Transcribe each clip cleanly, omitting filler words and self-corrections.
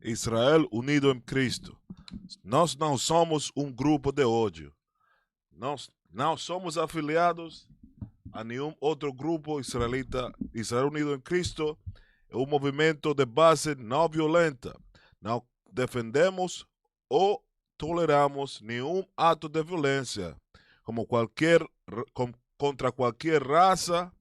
Israel unido em Cristo. Nós não somos um grupo de ódio. Nós não somos afiliados a nenhum outro grupo israelita. Israel unido em Cristo é um movimento de base não violenta. Não defendemos ou toleramos nenhum ato de violência contra qualquer raça,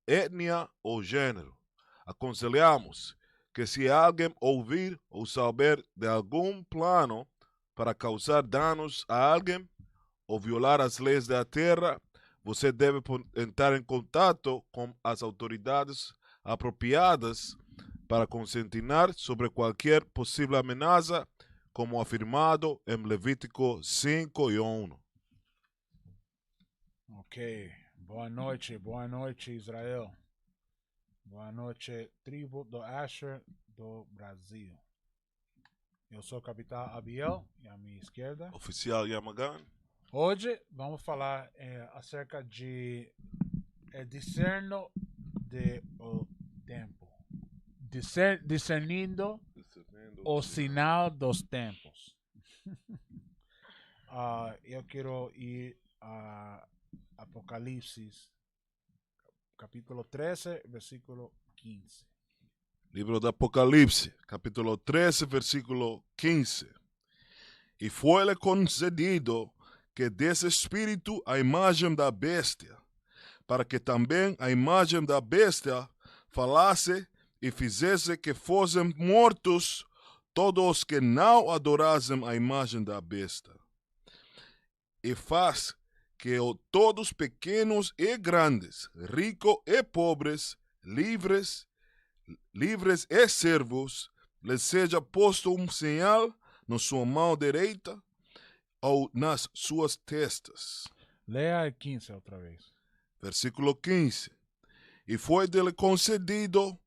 etnia ou gênero. Aconselhamos que se alguém ouvir ou saber de algum plano para causar danos a alguém ou violar as leis da terra, você deve entrar em contato com as autoridades apropriadas para conscientizar sobre qualquer possível ameaça, como afirmado em Levítico 5:1. Ok, boa noite Israel. Boa noite, tribo do Asher do Brasil. Eu sou o capitão Abiel e à minha esquerda. Oficial Yamagan. Hoje vamos falar acerca de discerno do tempo. Discernindo o sinal dos tempos. Eu quero ir a Apocalipse, capítulo 13, versículo 15. Livro do Apocalipse, capítulo 13, versículo 15. E foi-lhe concedido que desse espírito a imagem da bestia, para que também a imagem da bestia falasse e fizesse que fossem mortos todos os que não adorassem a imagem da besta. E faz que todos pequenos e grandes, ricos e pobres, livres e servos, lhes seja posto um sinal na sua mão direita ou nas suas testas. Leia 15 outra vez. Versículo 15. E foi dele concedido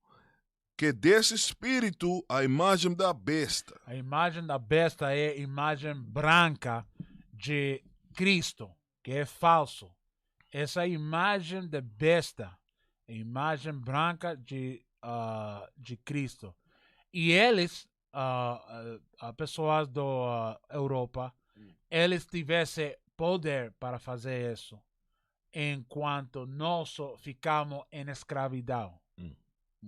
que desse espírito a imagem da besta. A imagem da besta é a imagem branca de Cristo, que é falso. Essa imagem de besta, a imagem branca de Cristo. E eles, pessoas da Europa, eles tivessem poder para fazer isso, enquanto nós ficamos em escravidão.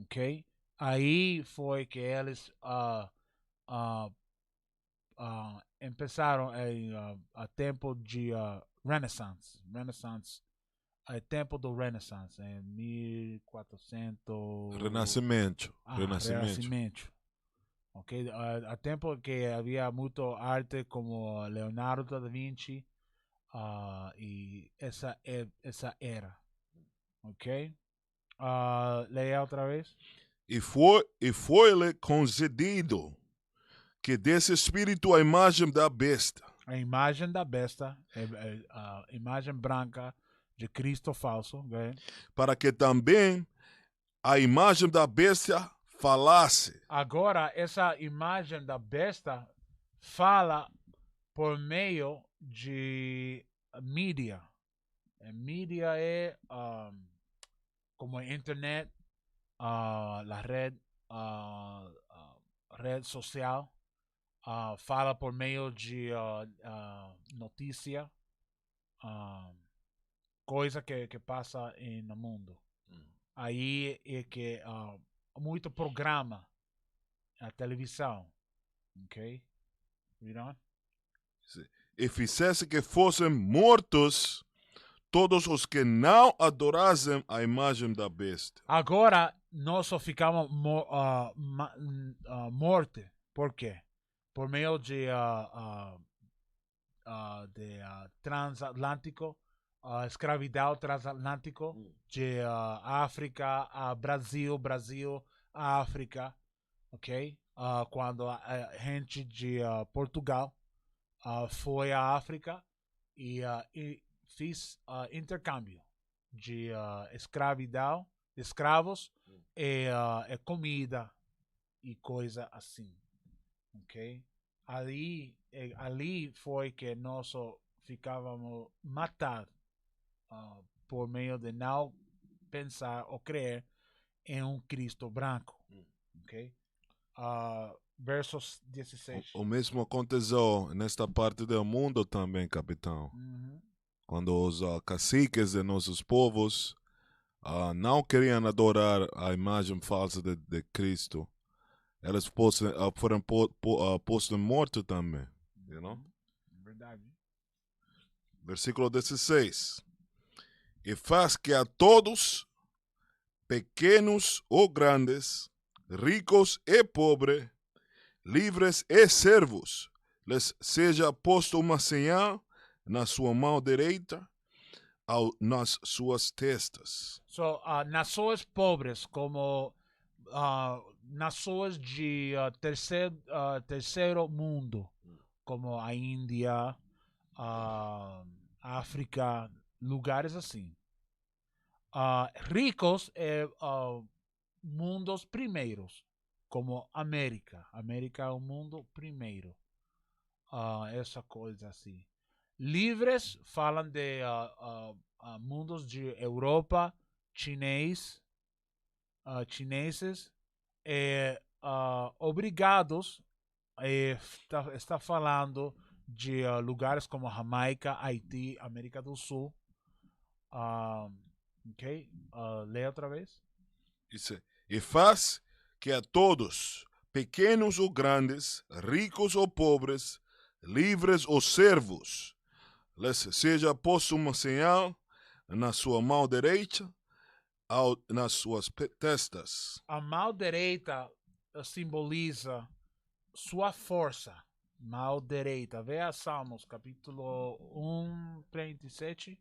Ok? Aí foi que eles começaram a tempo de Renaissance, o tempo do Renaissance em 1400. Renascimento. Renascimento. Ok, a tempo que havia muito arte como Leonardo da Vinci e essa era. Ok, leia outra vez. E foi-lhe concedido que desse espírito a imagem da besta. A imagem da besta é a imagem branca de Cristo falso. Okay? Para que também a imagem da besta falasse. Agora, essa imagem da besta fala por meio de mídia. A mídia é como a internet, a rede social. Fala por meio de notícia, coisa que passa no mundo. Aí é que muito programa na televisão, ok? Read on. E fizesse que fossem mortos todos os que não adorassem a imagem da besta. Agora nós só ficamos mortos. Por quê? Por meio de transatlântico, escravidão transatlântico de África a Brasil, a África, ok? Quando a gente de Portugal foi à África e fiz intercâmbio de escravidão, escravos e comida e coisa assim, ok? Ali foi que nós ficávamos matados por meio de não pensar ou crer em um Cristo branco, ok? versos 16. O mesmo aconteceu nesta parte do mundo também, capitão. Uhum. Quando os caciques de nossos povos não queriam adorar a imagem falsa de Cristo, eles foram postos mortos também. You know? Verdade. Versículo 16. E faz que a todos, pequenos ou grandes, ricos e pobres, livres e servos, lhes seja posto uma señal na sua mão direita, nas suas testas. So, nações pobres, como nações de terceiro mundo, como a Índia, África, lugares assim. Ricos mundos primeiros, como América. América é o mundo primeiro. Essa coisa assim. Livres falam de mundos de Europa, chineses, obrigados, está falando de lugares como Jamaica, Haití, América do Sul. Ok, leia outra vez. Dice, e faz que a todos, pequenos ou grandes, ricos ou pobres, livres ou servos, lhes seja posto uma señal na sua mão direita, nas suas testas. A mão direita simboliza sua força. Mão direita. Veja Salmos, capítulo 137,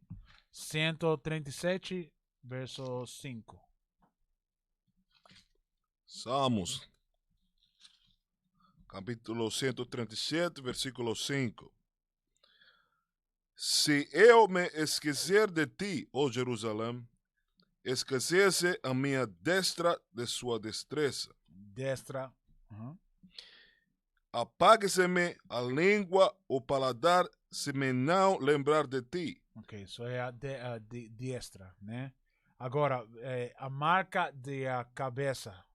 137, verso 5. Salmos, capítulo 137, versículo 5. Se eu me esquecer de ti, ó Jerusalém, esquecesse a minha destra de sua destreza. Destra. Apague-se-me a língua, o paladar, se me não lembrar de ti. Ok, isso é a destra, né? Agora, a marca da cabeça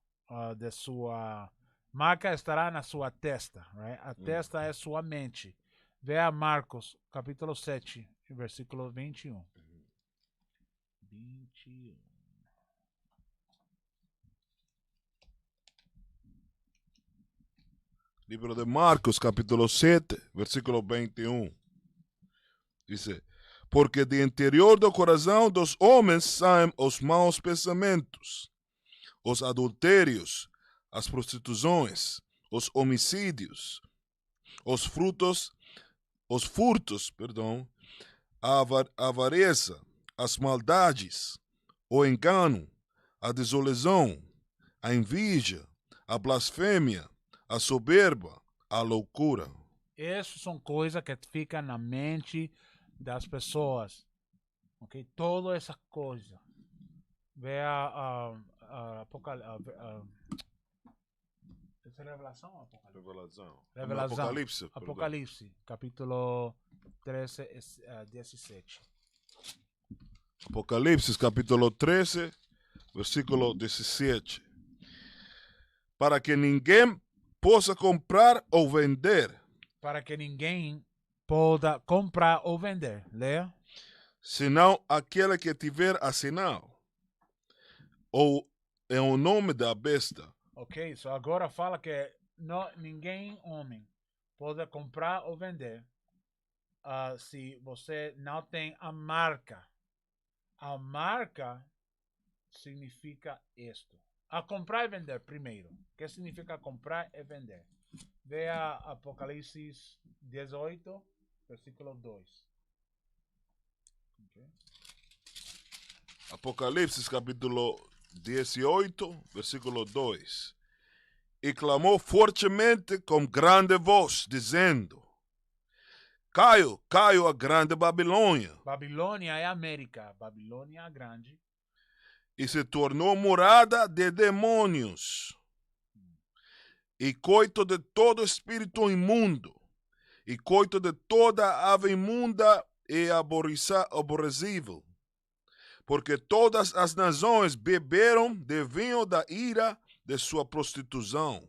de sua marca estará na sua testa, right? A testa é sua mente. Veja Marcos, capítulo 7, versículo 21. 21. Livro de Marcos, capítulo 7, versículo 21. Diz: porque de interior do coração dos homens saem os maus pensamentos, os adultérios, as prostituições, os homicídios, os furtos, a avareza, as maldades, o engano, a desolação, a inveja, a blasfêmia, a soberba, a loucura. Essas são coisas que ficam na mente das pessoas. Ok? Toda essa coisa. Veja essa revelação ou Apocalipse? Revelação. Apocalipse. Apocalipse, capítulo 13, 17. Apocalipse, capítulo 13, versículo 17. Para que ninguém possa comprar ou vender. Para que ninguém possa comprar ou vender. Leia. Senão aquele que tiver assinado, ou é o nome da besta. Ok, so agora fala que ninguém, homem, pode comprar ou vender se você não tem a marca. A marca significa isto. A comprar e vender primeiro. O que significa comprar e vender? Veja Apocalipse 18, versículo 2. Okay. Apocalipse, capítulo 18, versículo 2. E clamou fortemente com grande voz, dizendo: Caiu, caiu a grande Babilônia. Babilônia é América. Babilônia é grande. E se tornou morada de demônios, e coito de todo espírito imundo, e coito de toda ave imunda e aborrecível, porque todas as nações beberam de vinho da ira de sua prostituição,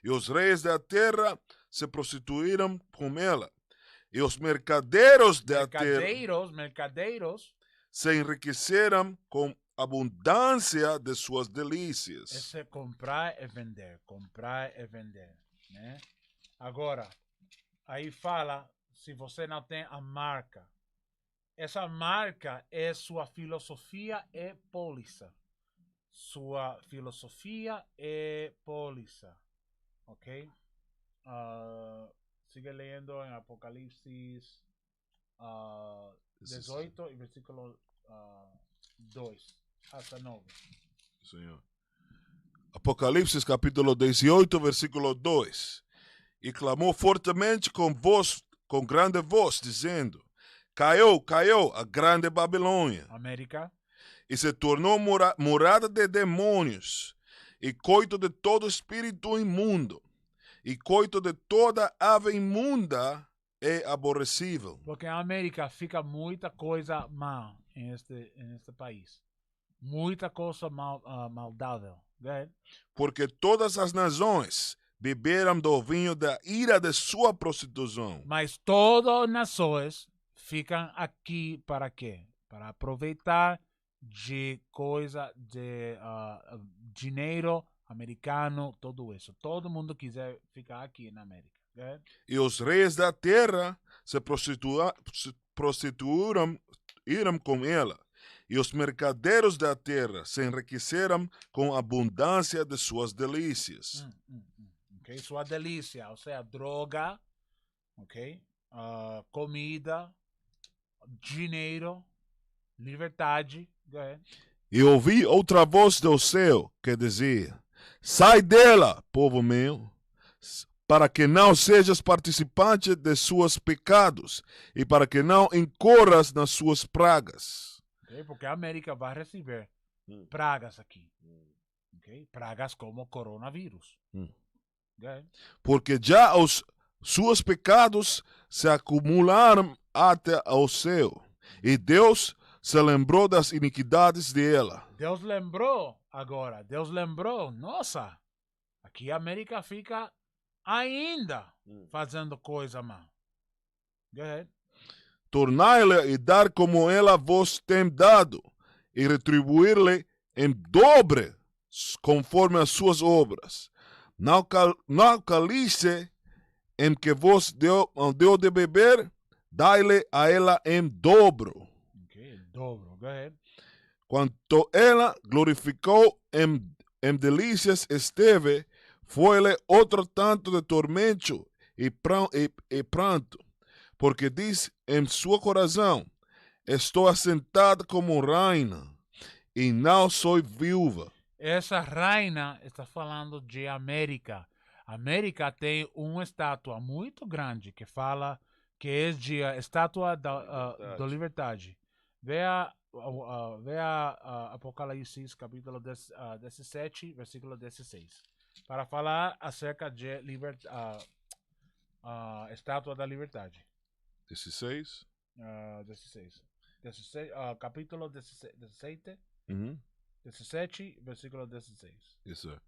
E os reis da terra se prostituíram com ela. E os mercadeiros da terra mercadeiros, se enriqueceram com abundância de suas delícias. esse é comprar e vender, né? Agora, aí fala, se você não tem a marca, essa marca é sua filosofia e pólice. Sua filosofia e pólice, ok? Sigue lendo em Apocalipse 18 e versículo 2 hasta 9. Senhor. Apocalipse capítulo 18, versículo 2. E clamou fortemente com grande voz, dizendo: Caiu a grande Babilônia. América. E se tornou morada de demônios, e coito de todo espírito imundo, e coito de toda ave imunda e aborrecível. Porque a América fica muita coisa mal em este país. Muita coisa maldável. Right? Porque todas as nações beberam do vinho da ira de sua prostituição. Mas todas as nações ficam aqui para quê? Para aproveitar de coisa de dinheiro americano, tudo isso. Todo mundo quiser ficar aqui na América. Okay? E os reis da terra se prostituíram com ela. E os mercadeiros da terra se enriqueceram com a abundância de suas delícias. Okay? Sua delícia, ou seja, droga, okay? Comida, dinheiro, liberdade. E ouvi outra voz do céu que dizia: Sai dela, povo meu, para que não sejas participante de seus pecados e para que não incorras nas suas pragas. Okay? Porque a América vai receber pragas aqui. Okay? Pragas como coronavírus. Okay? Porque já os seus pecados se acumularam até ao céu, e Deus se lembrou das iniquidades dela. Deus lembrou agora. Deus lembrou. Nossa, aqui a América fica ainda fazendo coisa má. Go ahead. Tornai-lhe e dar como ela vos tem dado, e retribuir-lhe em dobre, conforme as suas obras. Não calice em que vos deu de beber, dai-lhe a ela em dobro. Okay, dobro. Go ahead. Quanto ela glorificou em delícias esteve, foi-lhe outro tanto de tormento e pranto, porque diz em seu coração: Estou assentada como rainha, e não sou viúva. Essa rainha está falando de América. América tem uma estátua muito grande que fala que é de estátua da liberdade. Veja Apocalipse capítulo 17, versículo 16. Para falar acerca de estátua da liberdade. 16? 16. Capítulo 17. 17, versículo 16. Isso.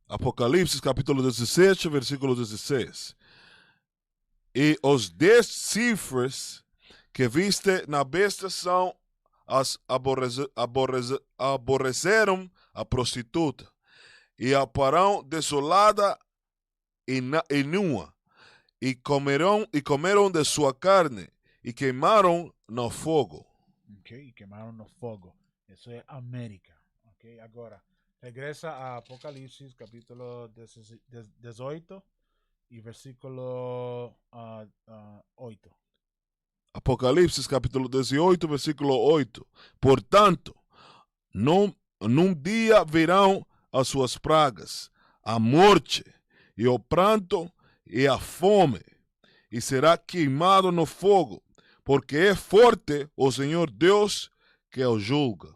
Apocalipse, capítulo 17, versículo 16. E os 10 cifras que viste na besta são as aborreceram a prostituta, e a parão desolada e nua, e comeram de sua carne, e queimaram no fogo. Ok, queimaram no fogo. Isso é América. Ok, agora, regresa a Apocalipse, capítulo 18 e versículo 8. Apocalipse, capítulo 18, versículo 8. Portanto, num dia virão as suas pragas, a morte, e o pranto, e a fome, e será queimado no fogo, porque é forte o Senhor Deus que o julga.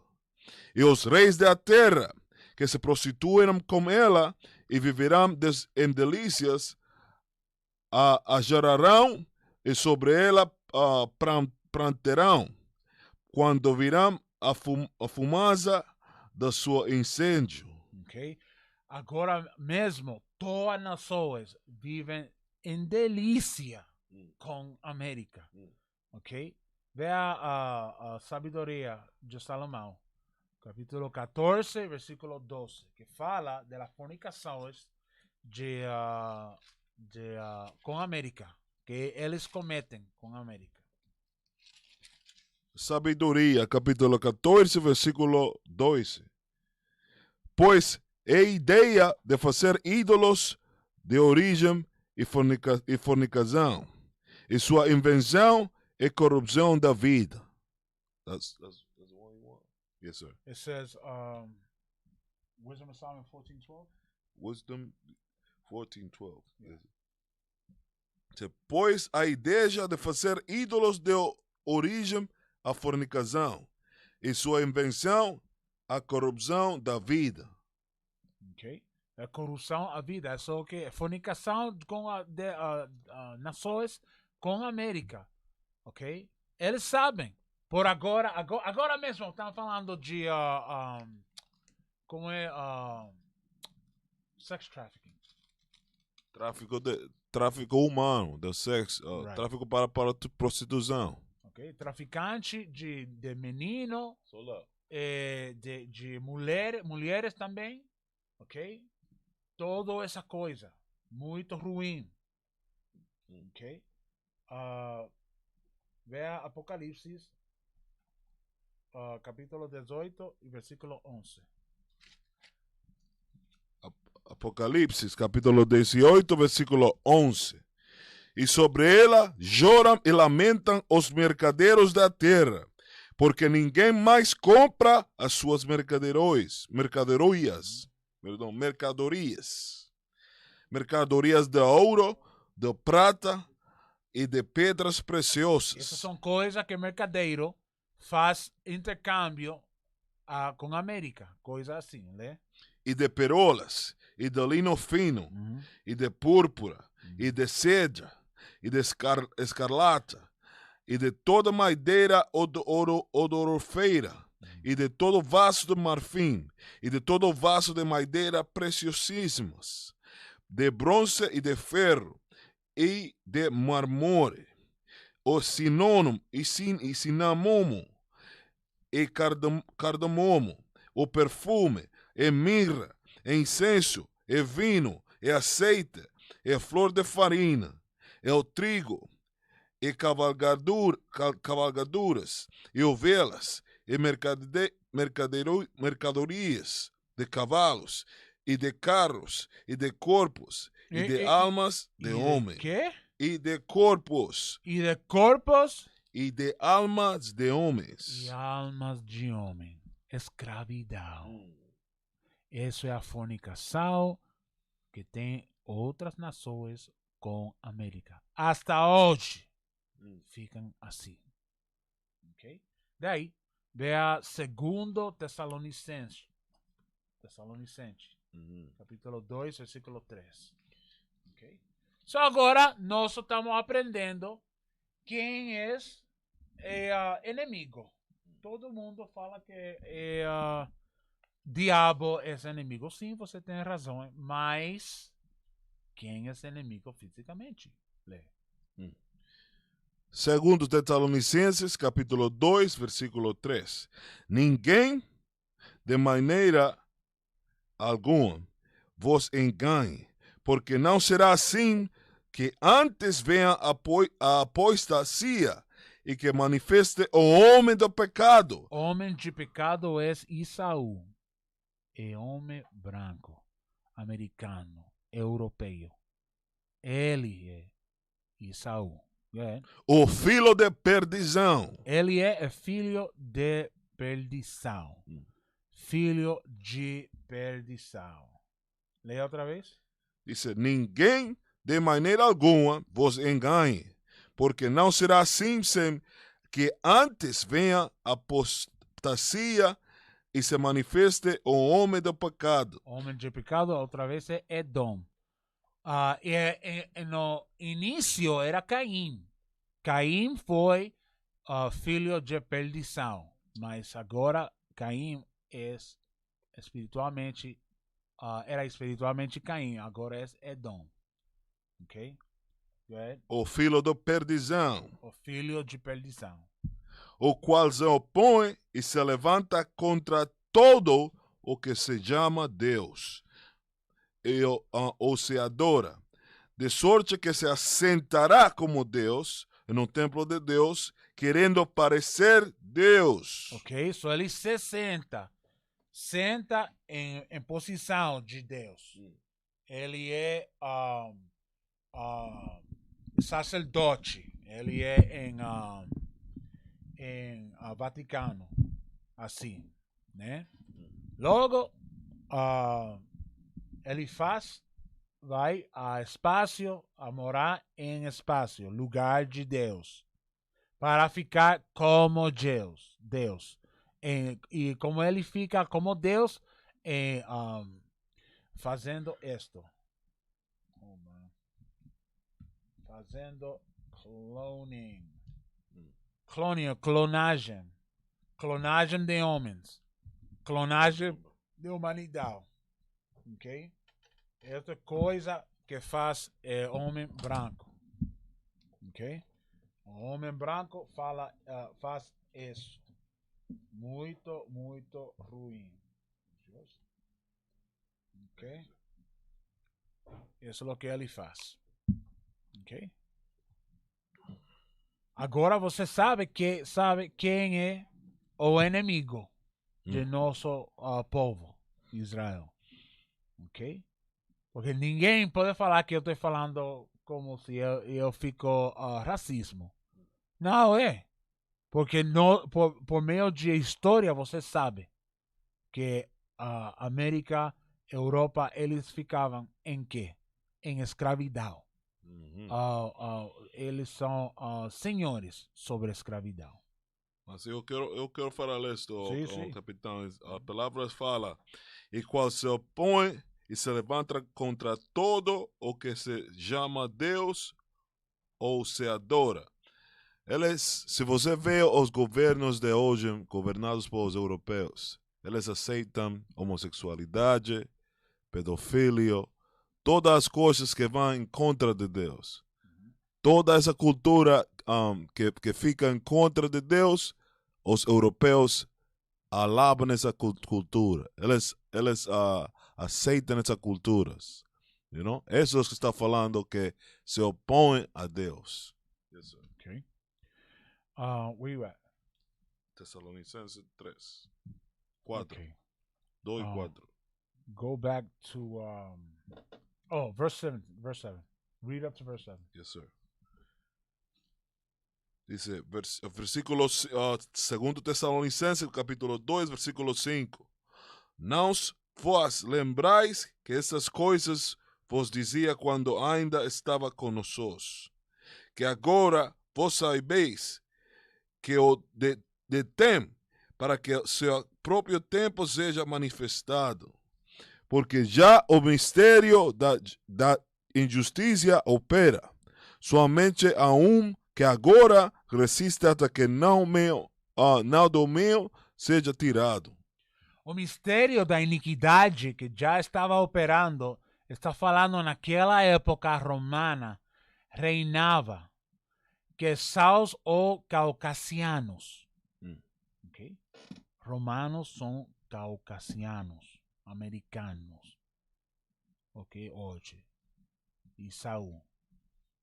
E os reis da terra, que se prostituíram com ela, e viverão em delícias, a gerarão, e sobre ela pranterão, quando virão a fumaça do seu incêndio. Okay? Agora mesmo, todas as nações vivem em delícia com a América. Ok? Vea a sabedoria de Salomão, capítulo 14, versículo 12, que fala de las fornicações com a América, que eles cometem com a América. Sabedoria, capítulo 14, versículo 12. Pois é ideia de fazer ídolos de origem e fornicação, e sua invenção é corrupção da vida. That's the one you want. Yes, sir. It says, Wisdom of Solomon 14:12. Wisdom 14:12. Yes. Pois a ideia de fazer ídolos de origem a fornicação, e sua invenção a corrupção da vida. Ok? A corrupção a vida, é só que fornicação com nações com a América. Ok? Eles sabem. Por agora mesmo, estamos falando de como é sex trafficking. Tráfico humano, de sexo, Right. tráfico para prostituição. Ok? Traficante de menino, de mulheres também. Ok? Toda essa coisa. Muito ruim. Ok? Vea Apocalipse, capítulo 18 e versículo 11. Apocalipse, capítulo 18, versículo 11. E sobre ela choram e lamentam os mercadeiros da terra, porque ninguém mais compra as suas mercadorias de ouro, de prata e de pedras preciosas. Essas são coisas que o mercadeiro faz intercâmbio com a América, coisa assim, né? E de perolas, e de lino fino, e de púrpura, e de cedro, e de escarlata, e de toda madeira odorofeira, e de todo vaso de marfim, e de todo vaso de madeira preciosíssimas, de bronze e de ferro, e de mármore, o sinônimo e cinamomo, e cardamomo, o perfume, e mirra, e incenso, e vinho, e azeite, e flor de farina, e o trigo, e cavalgaduras, e ovelhas, e mercadorias de cavalos, e de carros, e de corpos, e de almas de homem. ¿Qué? E de corpos. E de corpos. E de almas de homens. E almas de homem. Escravidão. Isso é a fornicação que tem outras nações com a América. Hasta hoje ficam assim. Ok? Daí, vea 2 Tessalonicenses. Capítulo 2, versículo 3. Ok? So agora, nós estamos aprendendo quem é inimigo. Todo mundo fala que diabo é inimigo. Sim, você tem razão. Mas quem é inimigo fisicamente? Lê. 2 Tessalonicenses, capítulo 2, versículo 3. Ninguém, de maneira alguma, vos engane, porque não será assim que antes venha a apostasia e que manifeste o homem do pecado. Homem de pecado é Esaú. É homem branco, americano, europeu. Ele é Esaú. O filho de perdição. Ele é filho de perdição. Filho de perdição. Leia outra vez. Diz: ninguém de maneira alguma vos engane, porque não será assim sem que antes venha a apostasia e se manifeste o homem do pecado. Homem de pecado, outra vez é Edom. No início era Caim. Caim foi filho de perdição, mas agora Caim é espiritualmente era espiritualmente Caim, agora é Edom. Ok? Good? o filho da perdição, O filho de perdição. o qual se opõe e se levanta contra todo o que se chama Deus ou se adora, de sorte que se assentará como Deus no templo de Deus, querendo parecer Deus. Ok? So ele se senta em posição de Deus. Ele é sacerdote. Ele é em Vaticano, assim, né? Logo, ele vai a espaço, a morar em espaço, lugar de Deus, para ficar como Deus. E como ele fica como Deus, fazendo isto. Fazendo clonagem de homens, clonagem de humanidade, ok? Esta coisa que faz é homem branco, ok? O homem branco faz isso, muito ruim, ok? Isso é o que ele faz, ok? Agora você sabe quem é o inimigo de nosso povo, Israel. Ok? Porque ninguém pode falar que eu estou falando como se eu fico racismo. Não é. Porque por meio de história você sabe que América, Europa, eles ficavam em quê? Em escravidão. Eles são senhores sobre a escravidão. Mas eu quero falar isto, Sim. capitão. A palavra fala, e qual se opõe e se levanta contra todo o que se chama Deus ou se adora. Se você vê os governos de hoje, governados por os europeus, eles aceitam homossexualidade, pedofilia, todas as coisas que vão em contra de Deus. Toda essa cultura que fica em contra de Deus, os europeus alabam essa cultura. Eles aceitam essas culturas. You know? Isso é o que está falando que se opõe a Deus. Yes, sir. Okay. Where you at? Tessalonicenses 3. 4. Okay. 2 e 4. Go back to verse 7. Verse 7. Read up to verse 7. Yes, sir. Dice, versículo 2 Tessalonicenses, capítulo 2, versículo 5. Não vos lembrais que essas coisas vos dizia quando ainda estava conosco, que agora vos sabeis que o detém para que seu próprio tempo seja manifestado, porque já o mistério da injustiça opera, somente a que agora resiste até que não do meu seja tirado. O mistério da iniquidade que já estava operando, está falando naquela época romana, reinava, que são os caucasianos. Okay? Romanos são caucasianos, americanos. Ok? Hoje. E Saul.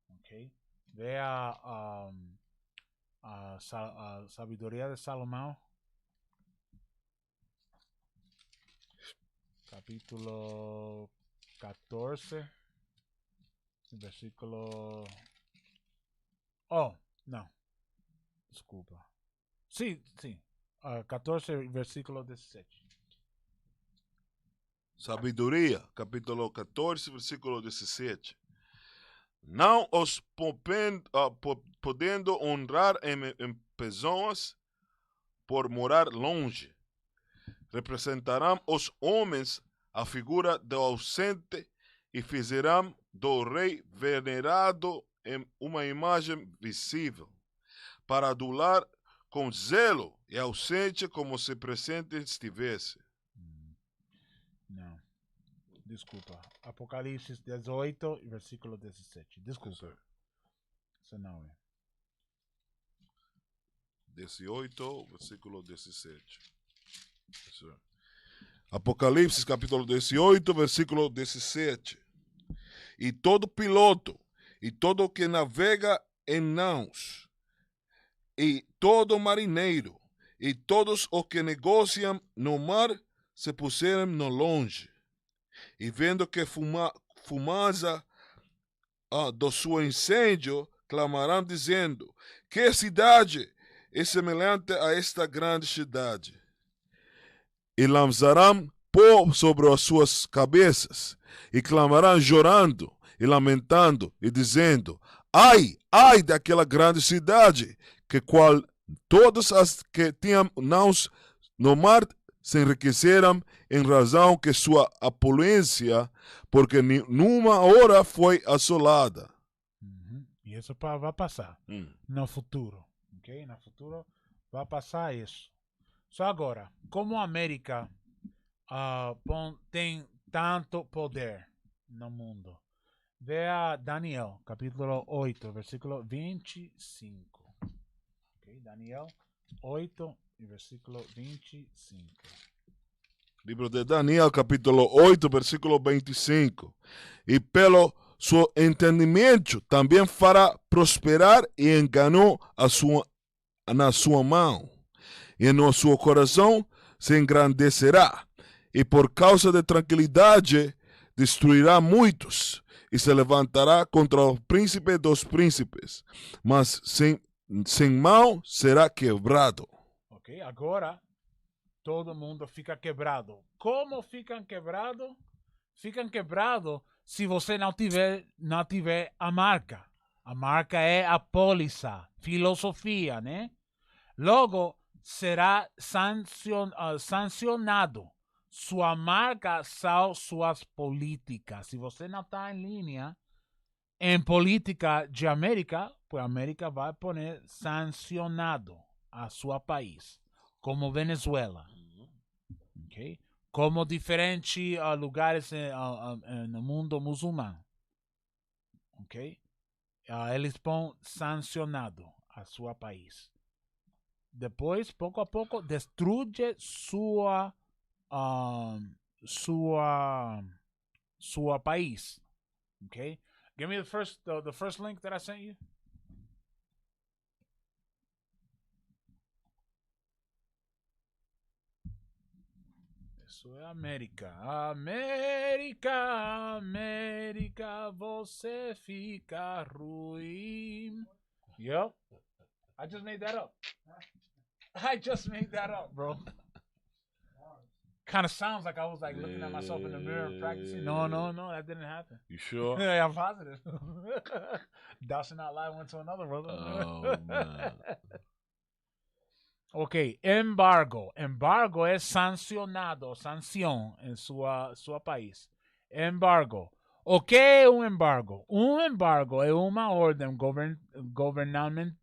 Ok? Vê a sabedoria de Salomão. Capítulo 14. Versículo... Oh, não. Desculpa. Sim. 14, versículo 17. Sabedoria, capítulo 14, versículo 17. Não os podendo honrar em pessoas por morar longe, representarão os homens a figura do ausente e fizerão do rei venerado em uma imagem visível, para adular com zelo e ausente como se presente estivesse. Não. Desculpa. Apocalipse 18, versículo 17. Desculpa. Yes, Isso não é. 18, versículo 17. Yes, sir. Apocalipse, capítulo 18, versículo 17. E todo piloto, e todo que navega em naus, e todo marineiro, e todos os que negociam no mar, se puseram no longe. E vendo que fumaça do seu incêndio, clamarão dizendo: que cidade é semelhante a esta grande cidade? E lançarão pó sobre as suas cabeças, e clamarão chorando e lamentando, e dizendo: ai, ai daquela grande cidade, que qual todos as que tinham naus no mar se enriqueceram em razão que sua opulência, porque numa hora foi assolada. E isso vai passar no futuro. Ok? No futuro vai passar isso. Só agora, como a América tem tanto poder no mundo, veja Daniel, capítulo 8, versículo 25. Ok? Daniel 8, versículo 25. Livro de Daniel, capítulo 8, versículo 25. E pelo seu entendimento também fará prosperar e enganou na sua mão. E no seu coração se engrandecerá. E por causa de tranquilidade destruirá muitos. E se levantará contra o príncipe dos príncipes. Mas sem mão será quebrado. Ok, agora todo mundo fica quebrado. Como ficam quebrados? Ficam quebrados se você não tiver a marca. A marca é a pólice, filosofia, né? Logo, será sancionado. Sua marca são suas políticas. Se você não está em linha em política de América, pues a América vai poner sancionado a seu país, como Venezuela. Okay? Como diferentes lugares no mundo muçulmano. Ok? Eles põem sancionado a seu país. Depois, pouco a pouco, destrui sua país. Okay? Give me the first link that I sent you. Isso é América. América, América, você fica ruim. Yep. I just made that up. I just made that up, bro. Kind of sounds like I was like looking at myself in the mirror and practicing. No, that didn't happen. You sure? Yeah, I'm positive. Thou shalt not lie one to another, brother. Oh, man. Ok, embargo. Embargo é sancionado, sanção em sua país. Embargo. O que é um embargo? Um embargo é uma ordem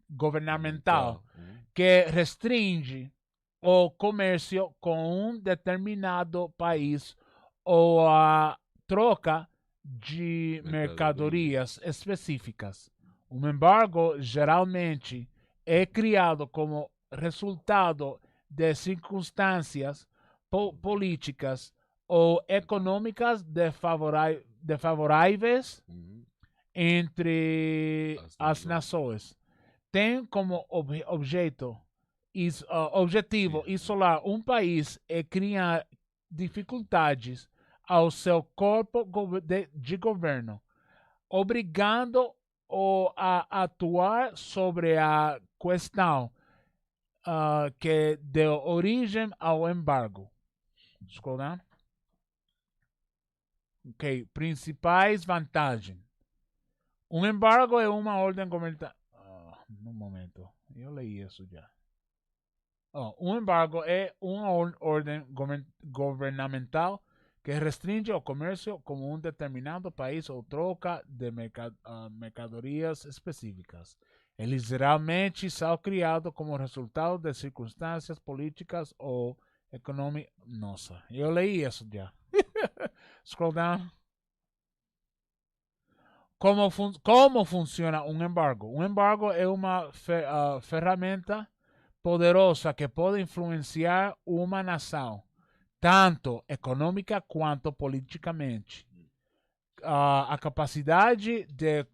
governamental que restringe o comércio com um determinado país ou a troca de mercadorias específicas. Um embargo geralmente é criado como resultado de circunstâncias políticas ou econômicas desfavoráveis entre as nações. Tem como objetivo isolar um país e criar dificuldades ao seu corpo de governo, obrigando-o a atuar sobre a questão que deu origem ao embargo. Scroll down. Ok, principais vantagens. Um embargo é uma ordem governamental. Um momento, eu li isso já. Um embargo é uma ordem governamental que restringe o comércio com um determinado país ou troca de mercadorias específicas. Eles geralmente são criados como resultado de circunstâncias políticas ou econômicas. Nossa, eu li isso já. Scroll down. ¿Cómo funciona un embargo? Un embargo es una ferramenta poderosa que puede influenciar una nación, tanto econômica quanto politicamente. A capacidade de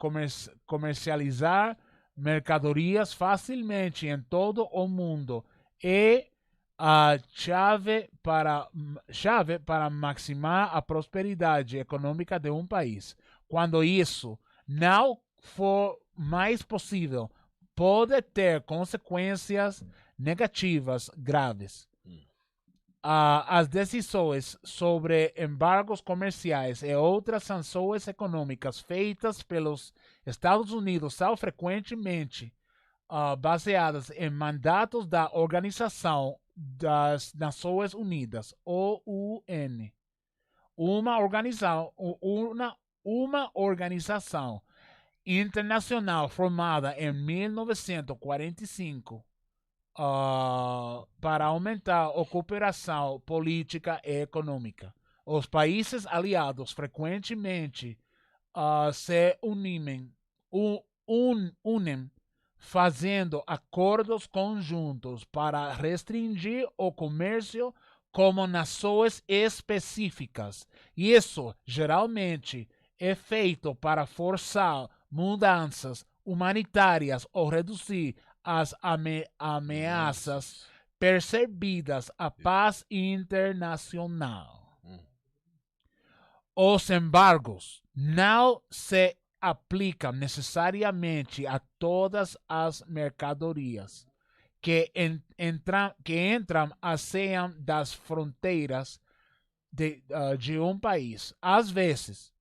comercializar mercadorias facilmente em todo o mundo é a chave para maximizar a prosperidade econômica de um país. Quando isso não for mais possível, pode ter consequências negativas graves. As decisões sobre embargos comerciais e outras sanções econômicas feitas pelos Estados Unidos são frequentemente baseadas em mandatos da Organização das Nações Unidas, OUN, uma organização internacional formada em 1945 para aumentar a cooperação política e econômica. Os países aliados frequentemente se unem fazendo acordos conjuntos para restringir o comércio como nações específicas. Isso geralmente é feito para forçar mudanças humanitárias ou reduzir as ameaças percebidas à paz internacional. Os embargos não se aplicam necessariamente a todas as mercadorias que entram a sair das fronteiras de um país. Às vezes,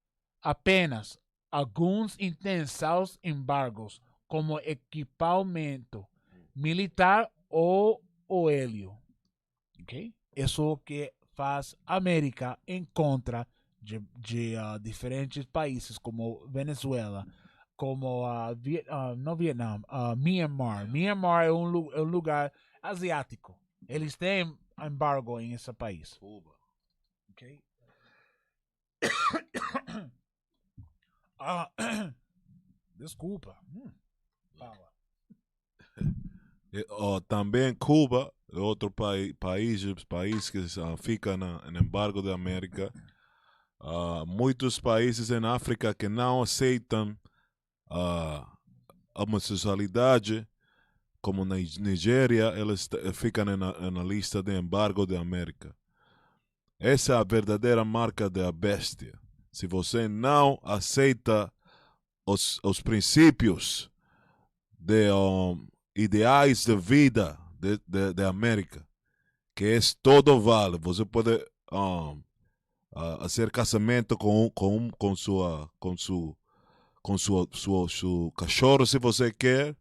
apenas alguns intensos embargos, como equipamento militar ou óleo. Okay? Isso é o que faz a América em contra de diferentes países, como Venezuela, como no Vietnã, Myanmar. Myanmar é um lugar asiático. Eles têm embargo em esse país. Cuba. Okay? Desculpa. Também Cuba é outro país que fica no embargo da América. Muitos países em África que não aceitam a homossexualidade, como na Nigéria, eles ficam na lista de embargo da América. Essa é a verdadeira marca da bestia. Se você não aceita os princípios de ideais de vida da América, que é todo vale. Você pode fazer casamento com seu cachorro se você quer,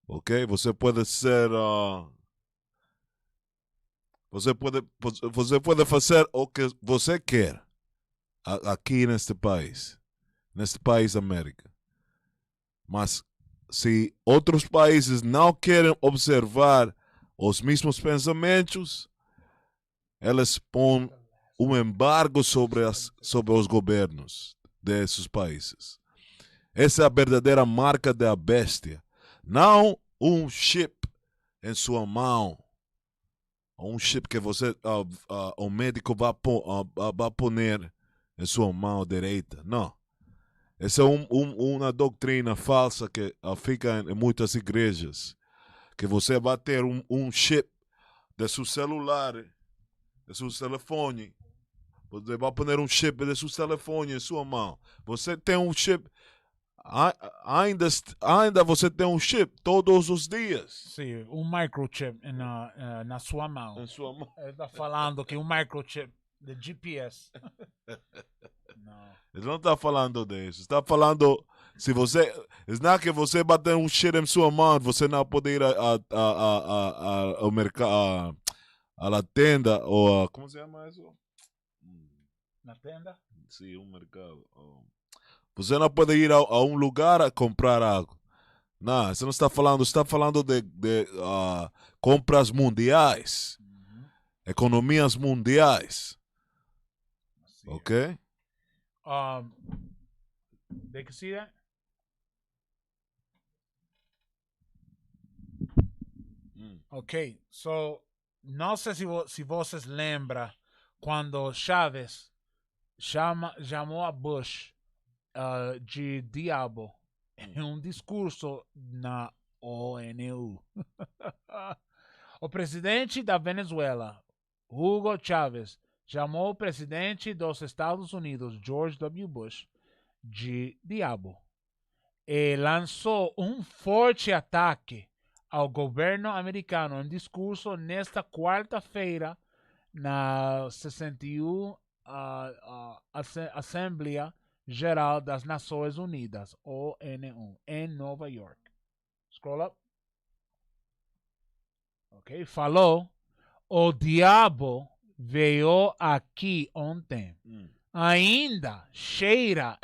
ok? Você pode ser você pode fazer o que você quer aqui neste país América. Mas se outros países não querem observar os mesmos pensamentos, eles põem um embargo sobre os governos desses países. Essa é a verdadeira marca da bestia. Não um chip em sua mão, um chip que o médico vai poner em sua mão direita. Não. Essa é uma doutrina falsa que fica em muitas igrejas. Que você vai ter um chip de seu celular, de seu telefone. Você vai pôr um chip de seu telefone em sua mão. Você tem um chip. Ainda você tem um chip todos os dias. Sim, um microchip na sua mão. Em sua mão. Ele está falando que um microchip de GPS. Não. Ele não está falando disso. Está falando, se você, não é que você bater um chip em sua mão, você não pode ir ao mercado, à tenda ou como se chama isso? Na tenda? Sim, um mercado. Você não pode ir a um lugar a comprar algo. Não, você não está falando de compras mundiais, economias mundiais. Okay? They can see that? Ok, so, no sé si vos lembra quando Chávez chamou a Bush de diabo em um discurso na ONU. O presidente da Venezuela, Hugo Chávez, chamou o presidente dos Estados Unidos, George W. Bush, de diabo e lançou um forte ataque ao governo americano em discurso nesta quarta-feira na 61 Assembleia Geral das Nações Unidas, ONU, em Nova York. Scroll up. Ok, falou, o diabo veio aqui ontem. Ainda cheira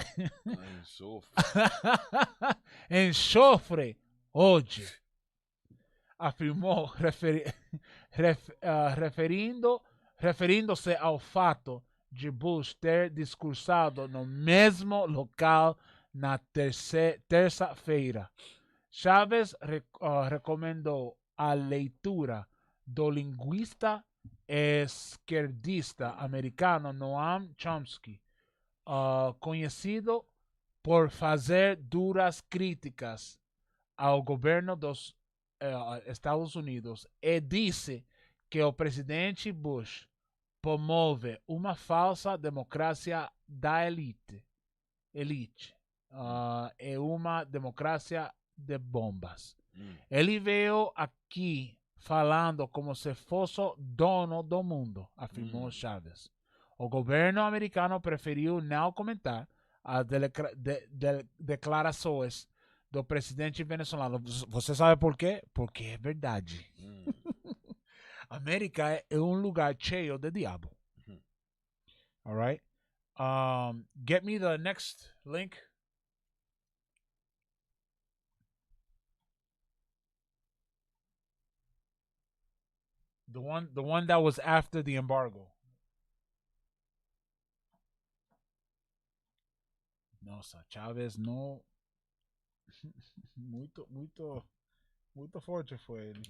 enxofre hoje, afirmou, referindo-se ao fato de Bush ter discursado no mesmo local na terça-feira. Chávez recomendou a leitura do linguista esquerdista americano Noam Chomsky, conhecido por fazer duras críticas ao governo dos Estados Unidos, e disse que o presidente Bush promove uma falsa democracia da elite e uma democracia de bombas. Ele veio aqui falando como se fosse dono do mundo, afirmou Chávez. O governo americano preferiu não comentar as declarações do presidente venezuelano. Você sabe por quê? Porque é verdade. América é um lugar cheio de diabo. All right? Get me the next link. The one that was after the embargo. Nossa, Chávez no. muito forte foi ele.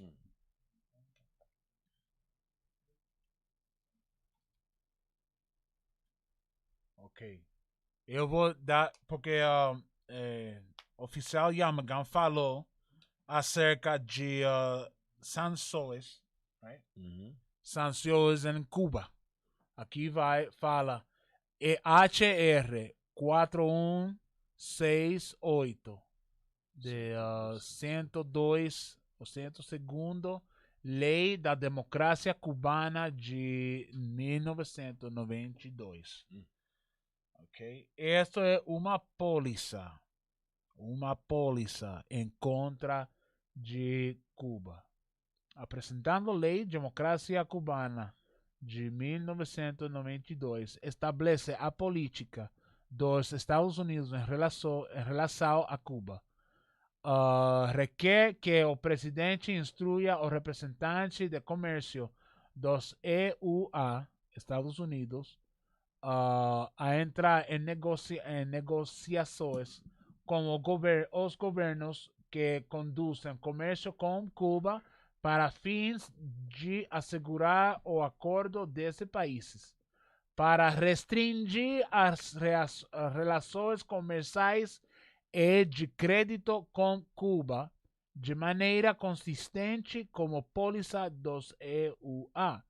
Ok. Eu vou dar, porque oficial Yamagan falou acerca de sanções, right? Sanções em Cuba. Aqui fala HR 4168 de 102, o 102º Lei da Democracia Cubana de 1992. Ok? Esta é uma póliza em contra de Cuba. Apresentando a Lei de Democracia Cubana de 1992, estabelece a política dos Estados Unidos em relação a Cuba. Requer que o presidente instrua o representante de comércio dos EUA, Estados Unidos, a entrar em negociações com os governos que conduzem comércio com Cuba para fins de assegurar o acordo desses países, para restringir as relações comerciais e de crédito com Cuba de maneira consistente como póliza dos EUA.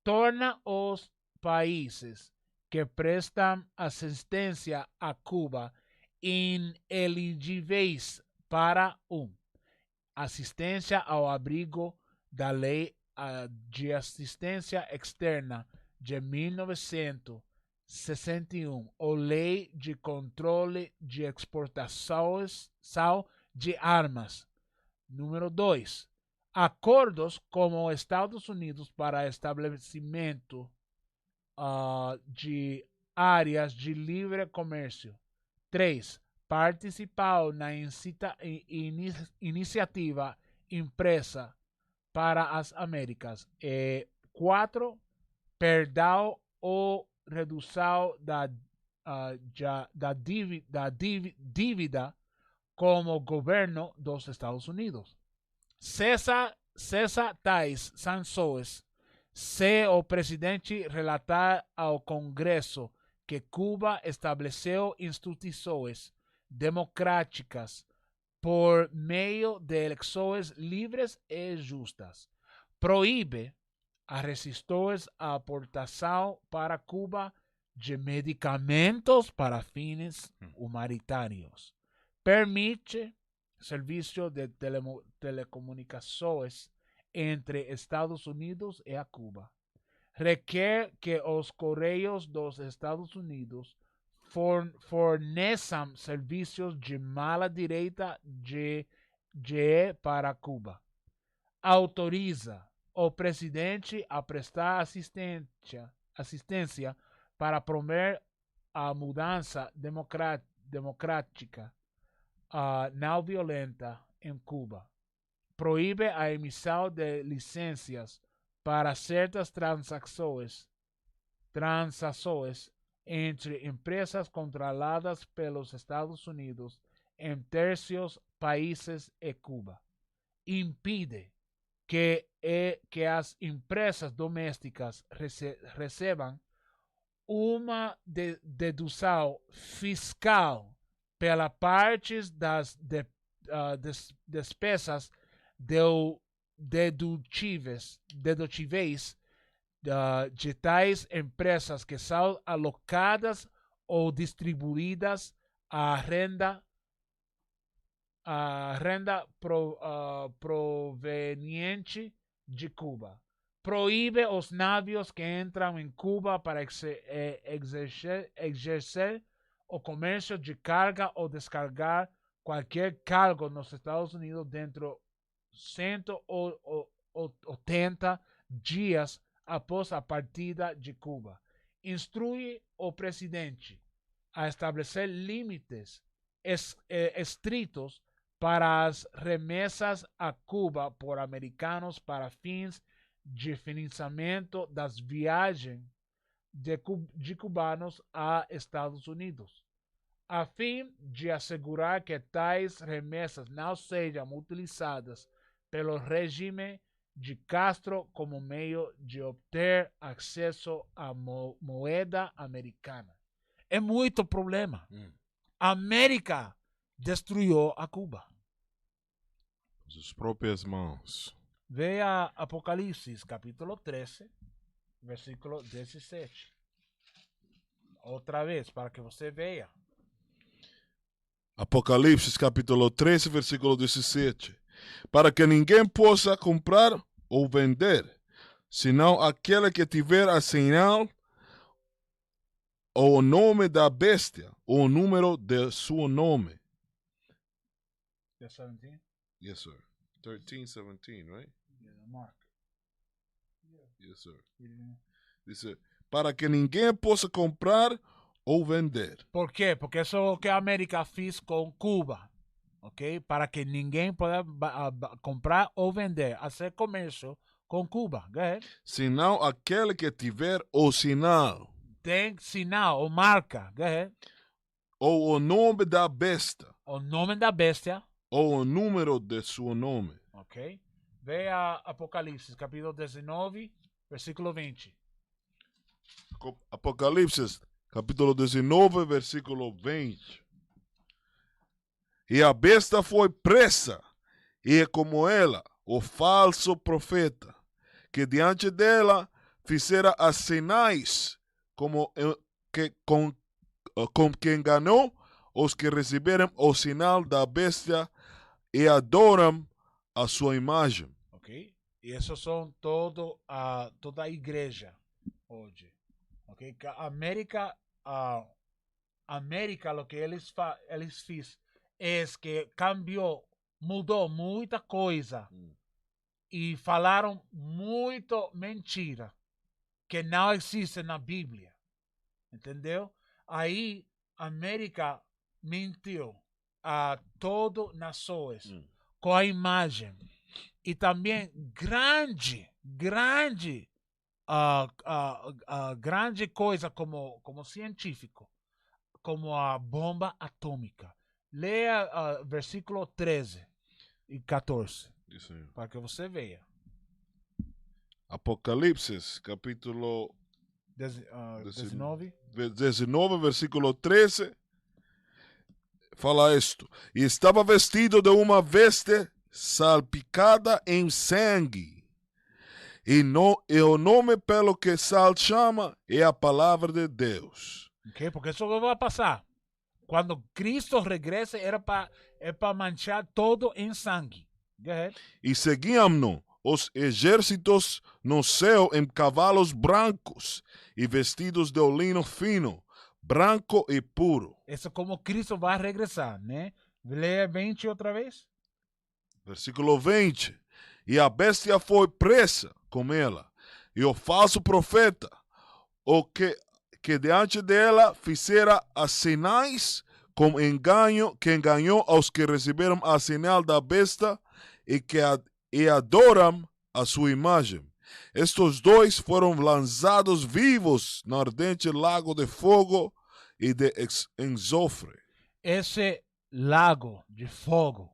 Torna os países que prestam assistência a Cuba ineligíveis para assistência ao abrigo da Lei de Assistência Externa de 1961, ou Lei de Controle de Exportações de Armas. Número 2. Acordos com os Estados Unidos para estabelecimento de áreas de livre comércio. 3. Participar na iniciativa impressa para as Américas. E 4. Perdão ou redução da dívida como governo dos Estados Unidos. Cessa tais sanções se o presidente relatar ao Congresso que Cuba estabeleceu instituições democráticas por meio de eleições livres e justas. Proíbe a resistores a aportação para Cuba de medicamentos para fins humanitários. Permite serviço de telecomunicações entre Estados Unidos e a Cuba. Requer que os Correios dos Estados Unidos forneçam serviços de mala direita de para Cuba. Autoriza o presidente a prestar assistência para promover a mudança democrática não violenta em Cuba. Proíbe a emissão de licenças para certas transações entre empresas controladas pelos Estados Unidos em terceiros países e Cuba. Impide que as empresas domésticas recebam uma dedução fiscal pela parte das despesas dedutíveis de tais empresas que são alocadas ou distribuídas à renda proveniente de Cuba. Proíbe os navios que entram em Cuba para exercer o comércio de carga ou descargar qualquer cargo nos Estados Unidos dentro de 180 dias após a partida de Cuba. Instrui o presidente a estabelecer limites estritos para as remessas a Cuba por americanos para fins de financiamento das viagens de cubanos a Estados Unidos, a fim de assegurar que tais remessas não sejam utilizadas pelo regime de Castro como meio de obter acesso à moeda americana. É muito problema. A América destruiu a Cuba. Sus próprias mãos. Veja Apocalipse, capítulo 13, versículo 17. Outra vez, para que você veja. Apocalipse, capítulo 13, versículo 17. Para que ninguém possa comprar ou vender, senão aquele que tiver a sinal ou o nome da bestia, ou o número de seu nome. Yes, 17? Yes, sir. 13, 17, right? Yeah, Mark. Yes, sir. Dice, para que ninguém possa comprar ou vender. ¿Por quê? Porque isso é o que a América fez com Cuba. Ok? Para que ninguém possa comprar ou vender, fazer comércio com Cuba. Go ahead. Senão aquele que tiver o sinal. Tem sinal ou marca. Go ahead. Ou o nome da besta. O nome da bestia. Ou o número de seu nome. Ok? Veja Apocalipse, capítulo 19, versículo 20. Apocalipse, capítulo 19, versículo 20. E a besta foi presa, e como ela, o falso profeta, que diante dela fizera as sinais, com que enganou os que receberam o sinal da bestia e adoram a sua imagem. Ok? E esses são toda a igreja hoje. Ok? A América, o que eles fizeram é que mudou muita coisa e falaram muito mentira que não existe na Bíblia. Entendeu? Aí a América mentiu a todas as nações com a imagem e também grande grande coisa como científico, como a bomba atômica. Leia versículo 13 e 14, Dice, para que você veja. Apocalipsis, capítulo 19. 19, versículo 13, fala isto. E estava vestido de uma veste salpicada em sangue. E o nome pelo que Sal chama é a palavra de Deus. Okay? Porque isso vai passar. Quando Cristo regresa, era para manchar todo em sangue. Go ahead. E seguiam-no os exércitos no céu em cavalos brancos e vestidos de lino fino, branco e puro. Isso é como Cristo vai regressar, né? Leia 20 outra vez. Versículo 20. E a bestia foi presa com ela, e o falso profeta, o que diante dela fizera as sinais com engano, que enganou aos que receberam a sinal da besta e adoram a sua imagem. Estes dois foram lançados vivos no ardente lago de fogo e de enxofre. Esse lago de fogo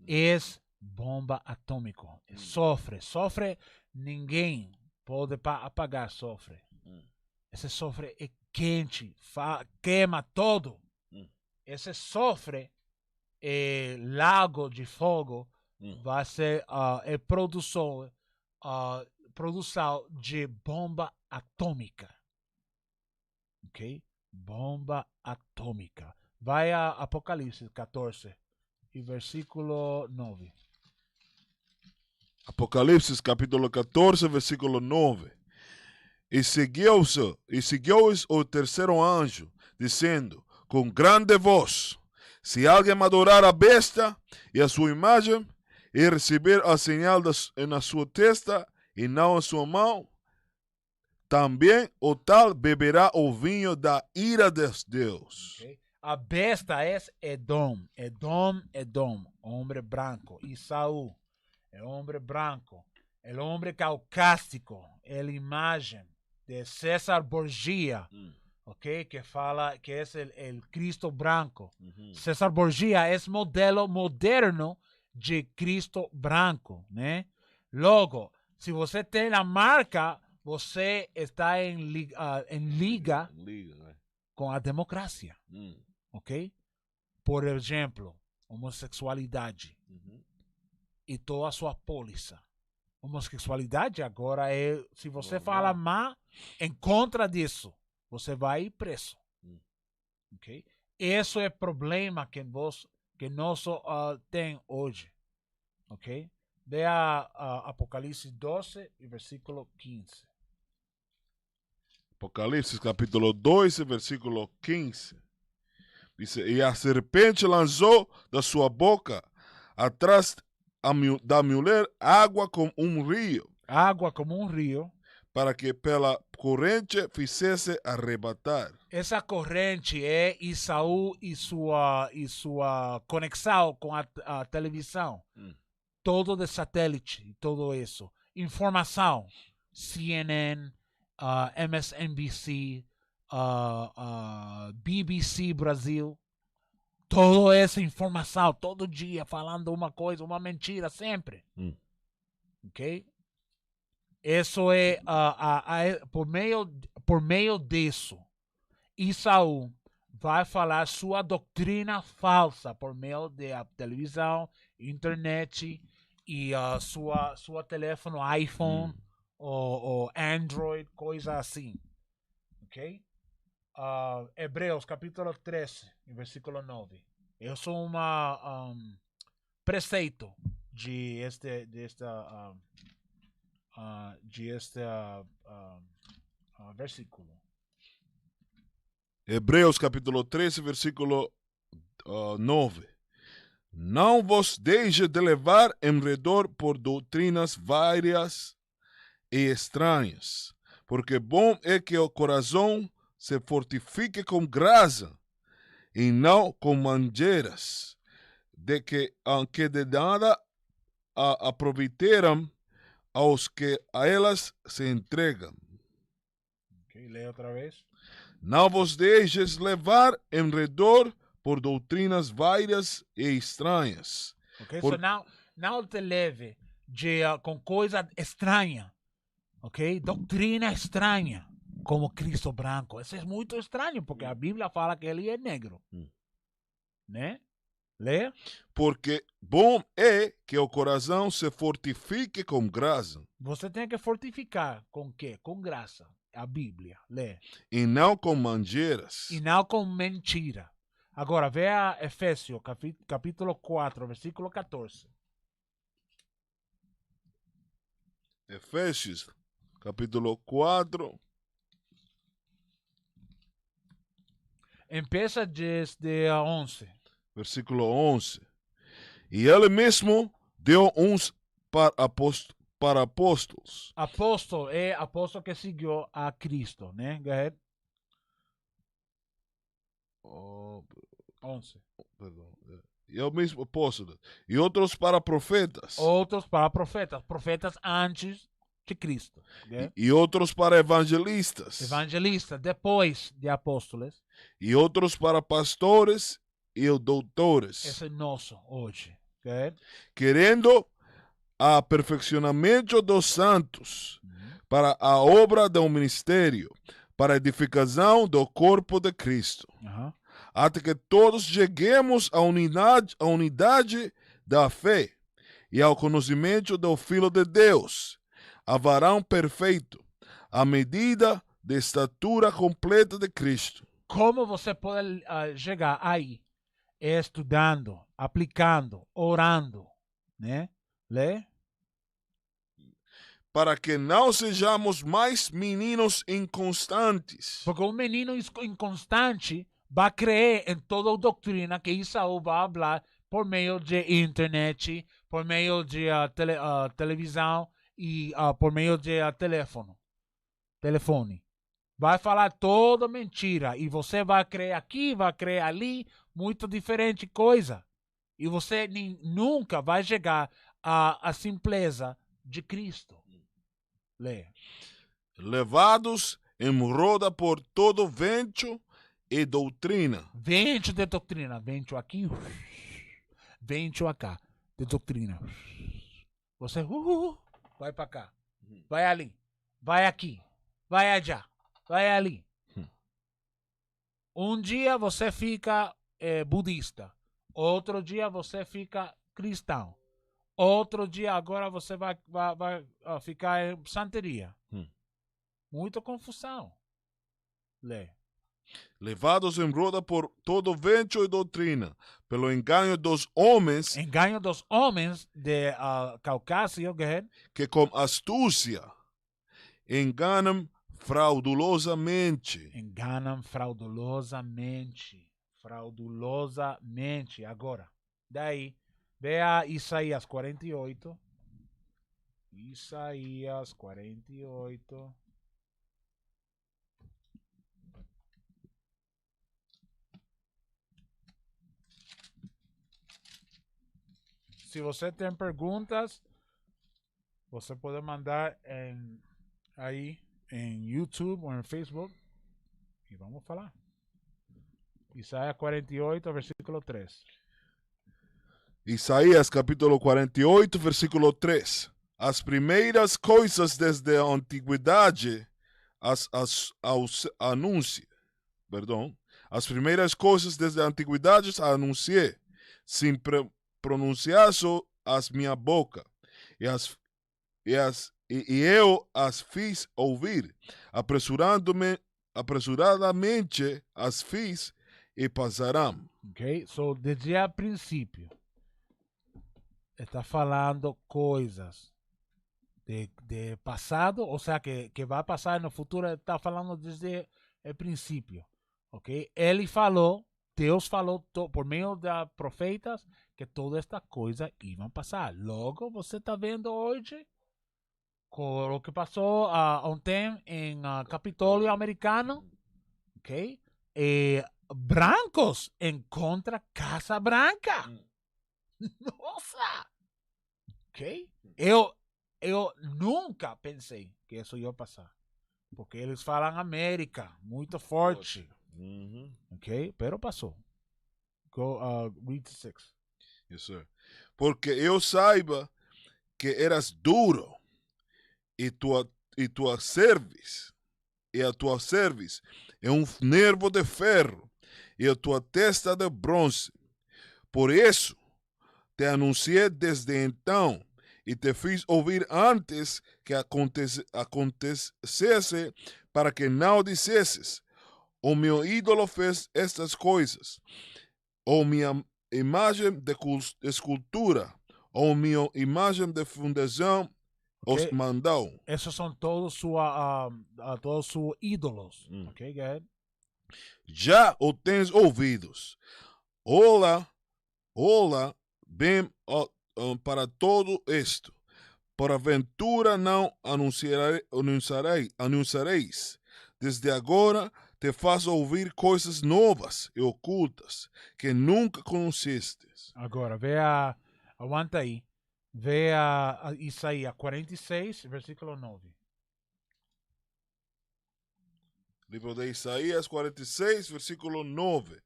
é bomba atômica. Sofre. Ninguém pode apagar sofre. Esse sofre é quente, queima todo. Esse sofre, lago de fogo, vai ser produção de bomba atômica. Ok? Bomba atômica. Vai a Apocalipse 14 e versículo 9. Apocalipse capítulo 14, versículo 9. E seguiu-os o terceiro anjo, dizendo com grande voz: se alguém adorar a besta e a sua imagem, e receber a señal na sua testa e não a sua mão, também o tal beberá o vinho da ira de Deus. Okay. A besta é Edom, homem branco. Isaú é homem branco. O homem caucásico é a imagem de César Borgia, okay? Que fala que é o Cristo branco. César Borgia é modelo moderno de Cristo branco, né? Logo, se você tem a marca, você está em liga com a democracia, ok? Por exemplo, homossexualidade e toda a sua pólice. Homossexualidade agora é, se você fala mal em contra disso, você vai preso, ok? Esse é o problema que nós tem hoje, ok? Veja Apocalipse 12 e versículo 15. Apocalipse capítulo 2, versículo 15. Dice, e a serpente lançou da sua boca atrás da mulher água como rio. Água como rio. Para que pela corrente fizesse arrebatar. Essa corrente é Isaú e sua conexão com a televisão. Todo de satélite, todo isso. Informação. CNN, MSNBC, BBC Brasil. Toda essa informação, todo dia falando uma coisa, uma mentira, sempre. Ok? Isso é por meio disso, Isaú vai falar sua doutrina falsa por meio da televisão, internet e sua telefone iPhone ou Android, coisa assim. Ok? Hebreus capítulo 13, versículo 9. Isso é preceito de este versículo. Hebreus capítulo 13, versículo 9. Não vos deixe de levar em redor por doutrinas várias e estranhas, porque bom é que o coração se fortifique com graça e não com manjeiras, de que de nada aproveitarão aos que a elas se entregam. Okay, lê outra vez. Não vos deixes levar em redor por doutrinas várias e estranhas. Okay, Por- so não te leve com coisa estranha. Ok? Doutrina estranha, como Cristo branco. Isso é muito estranho, porque a Bíblia fala que ele é negro. Né? Leia. Porque bom é que o coração se fortifique com graça, Você tem que fortificar com quê? Com graça. A Bíblia. Lê. e não com manjeiras. E não com mentira. Agora, veja Efésios, capítulo 4, versículo 14. Efésios, capítulo 4, Empieza desde 11. versículo 11. E ele mesmo deu uns para apóstolos. Apóstolo é apóstolo que seguiu a Cristo, né? Go ahead. 11. Perdão. E ele mesmo apóstolo. E outros para profetas. Outros para profetas. Profetas antes de Cristo. Okay? E outros para evangelistas. Evangelistas, depois de apóstolos. E outros para pastores e doutores. Esse é nosso hoje. Okay? Querendo aperfeiçoamento dos santos para a obra do ministério, para a edificação do corpo de Cristo, até que todos cheguemos à unidade da fé e ao conhecimento do Filho de Deus, a varão perfeito, à medida da estatura completa de Cristo. Como você pode chegar aí? Estudando, aplicando, orando, né? Lê. Para que não sejamos mais meninos inconstantes. Porque um menino inconstante vai crer em toda a doutrina que Isaú vai falar por meio de internet, por meio de televisão e por meio de telefone. Vai falar toda mentira e você vai crer aqui, vai crer ali, muito diferente coisa. E você nunca vai chegar à simpleza de Cristo. Lê. Levados em roda por todo vento e doutrina. Vento de doutrina. Vento aqui. Vento acá. De doutrina. Você vai para cá. Vai ali. Vai aqui. Vai allá. Vai ali. Um dia você fica budista. Outro dia você fica cristão. Outro dia agora você vai ficar em santeria. Muita confusão. Lê. Levados em roda por todo vento e doutrina, pelo engano dos homens. Engano dos homens de Caucásio, que com astúcia enganam fraudulosamente. Enganam fraudulosamente. Fraudulosamente. Agora, daí, veja Isaías 48. Isaías 48. Se você tem perguntas, você pode mandar aí em YouTube ou em Facebook e vamos falar. Isaías 48, versículo 3. Isaías capítulo 48, versículo 3. As primeiras coisas desde a antiguidade as primeiras coisas desde a antiguidade anunciei, sem pronunciar as minha boca, e eu as fiz ouvir, apressuradamente as fiz e passarão. Ok? So, desde o princípio, está falando coisas de passado, ou seja, que vai passar no futuro, está falando desde o princípio. Ok? Ele falou, Deus falou por meio de profetas que toda esta coisa iam passar. Logo, você está vendo hoje com o que passou ontem em Capitólio americano, ok? Brancos encontra Casa Branca. Nossa! Ok? Eu nunca pensei que isso ia passar. porque eles falam América, muito forte. Uhum. Ok? Pero passou. Go, read 6. Yes, sir. Porque eu saiba que eras duro e tua cerviz, e a tua cerviz é um nervo de ferro e a tua testa de bronze. Por isso te anunciei desde então e te fiz ouvir antes que acontecesse, para que não dissesses: o meu ídolo fez estas coisas, ou minha imagem de escultura, ou minha imagem de fundação os Ok? mandou. Esses são todos todos seus ídolos. Ok, go ahead. Já o tens ouvidos. Olá, olá, bem para todo isto. Porventura não anunciareis. Desde agora te faço ouvir coisas novas e ocultas que nunca conhecestes. Agora, aguanta aí. Vê a Isaías 46, versículo 9. Livro de Isaías 46, versículo 9.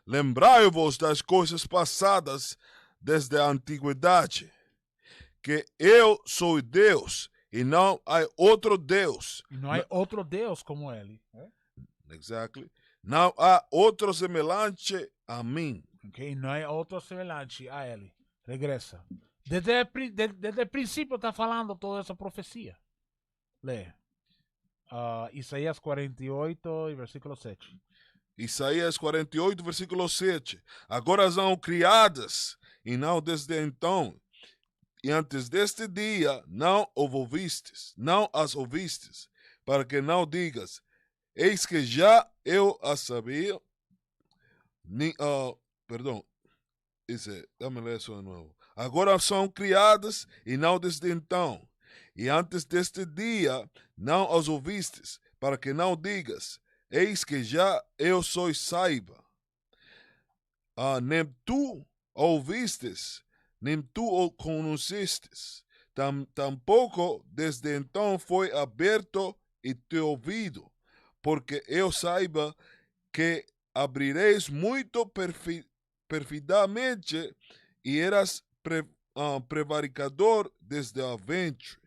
Lembrai-vos das coisas passadas desde a antiguidade, que eu sou Deus e não há outro Deus. E não há outro Deus como ele. Exactly. Não há outro semelhante a mim. Ok? Não há outro semelhante a ele. Regressa. Desde o princípio está falando toda essa profecia. Lê. Isaías 48 e versículo 7. Isaías 48, versículo 7. Agora são criadas, e não desde então. E antes deste dia não ouvistes, não as ouvistes, para que não digas: eis que já eu as sabia. Perdão, dá-me ler isso de novo. Agora são criadas, e não desde então. E antes deste dia não as ouvistes, para que não digas: eis que já eu sou saiba. Nem tu ouvistes, nem tu o conhecestes. Tampouco desde então foi aberto e teu ouvido, porque eu saiba que abrireis muito perfidamente e eras prevaricador desde a ventre.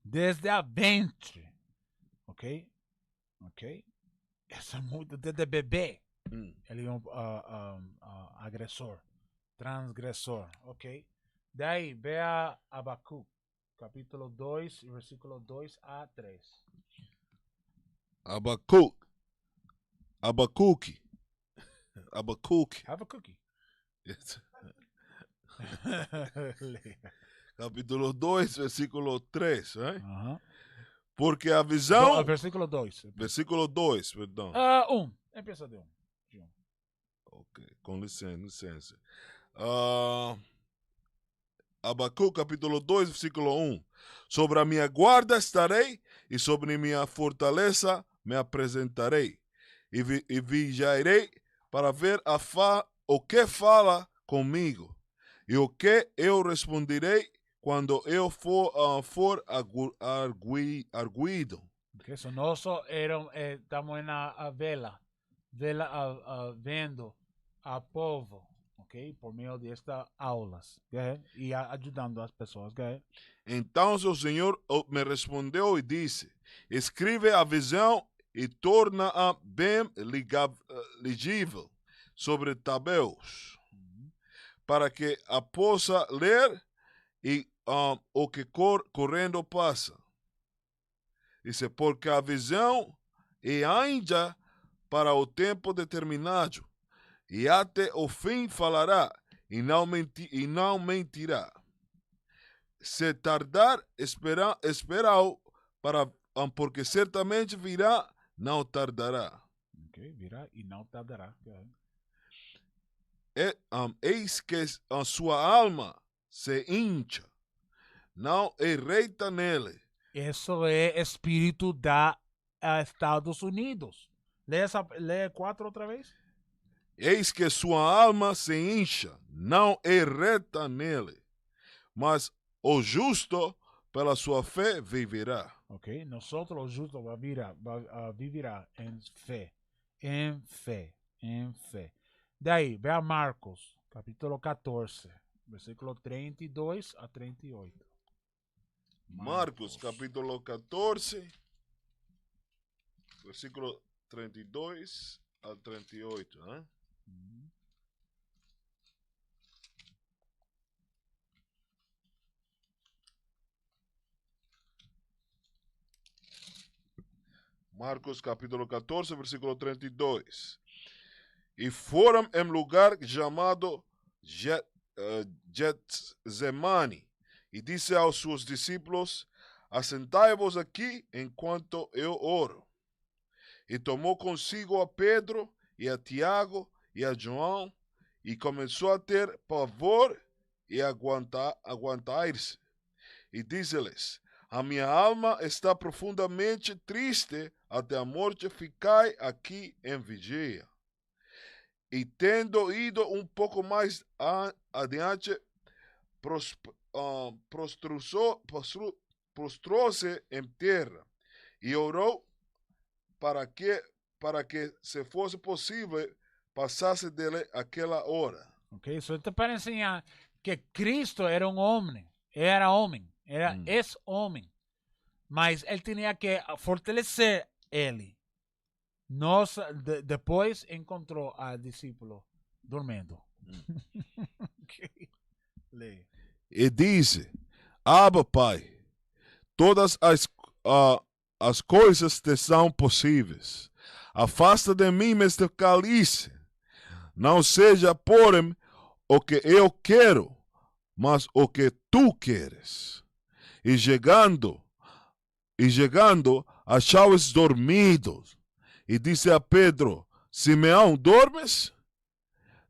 Desde a ventre. Ok? Ok? Isso é muito desde bebê. Ele é agressor, transgressor, ok? Daí, vê a Abacuque, capítulo 2, versículo 2 a 3. Abacuque. Have a cookie. Capítulo 2, versículo 3, né? Uh-huh. Porque a visão... Versículo 2. Versículo 2, perdão. Empieza de 1. Ok, com licença. Abacuque, capítulo 2, versículo 1. Sobre a minha guarda estarei, e sobre minha fortaleza me apresentarei, e vigiarei para ver o que fala comigo, e o que eu responderei quando eu for arguido. Okay, so nós estamos na vela vendo a povo, ok, por meio destas aulas, okay? E ajudando as pessoas, okay? Então o Senhor me respondeu e disse: escreve a visão e torna-a bem legível sobre tabeus, para que a possa ler e o que correndo passa. Disse: porque a visão é ainda para o tempo determinado, e até o fim falará, e não mentirá. Se tardar, esperá-o, porque certamente virá, não tardará. Ok, virá e não tardará. Eis que a sua alma se hincha, não reita nele. Isso é espírito da Estados Unidos. Lê 4 outra vez. Eis que sua alma se hincha, não reta nele. Mas o justo pela sua fé viverá. Ok, nosotros los justos vivirá en fe, en fe, en fe. De ahí, ve a Marcos, capítulo 14, versículo 32 a 38. Marcos capítulo 14, versículo 32 al 38. Ujú. Marcos capítulo 14, versículo 32. E foram em lugar chamado Getsemane, e disse aos seus discípulos: assentai-vos aqui enquanto eu oro. E tomou consigo a Pedro e a Tiago e a João, e começou a ter pavor e aguentar-se. E disse-lhes: a minha alma está profundamente triste até a morte, ficai aqui em vigia. E tendo ido um pouco mais adiante, prostrou-se em terra e orou para que se fosse possível, passasse dele aquela hora. Ok, isso é para ensinar que Cristo era homem, era homem, mas ele tinha que fortalecer ele. Depois encontrou a discípulo dormindo. Okay. Leia. E disse: Abba, Pai, todas as coisas te são possíveis. Afasta de mim este cálice. Não seja, porém, o que eu quero, mas o que tu queres. E chegando, achou-os dormidos. E disse a Pedro: Simeão, dormes?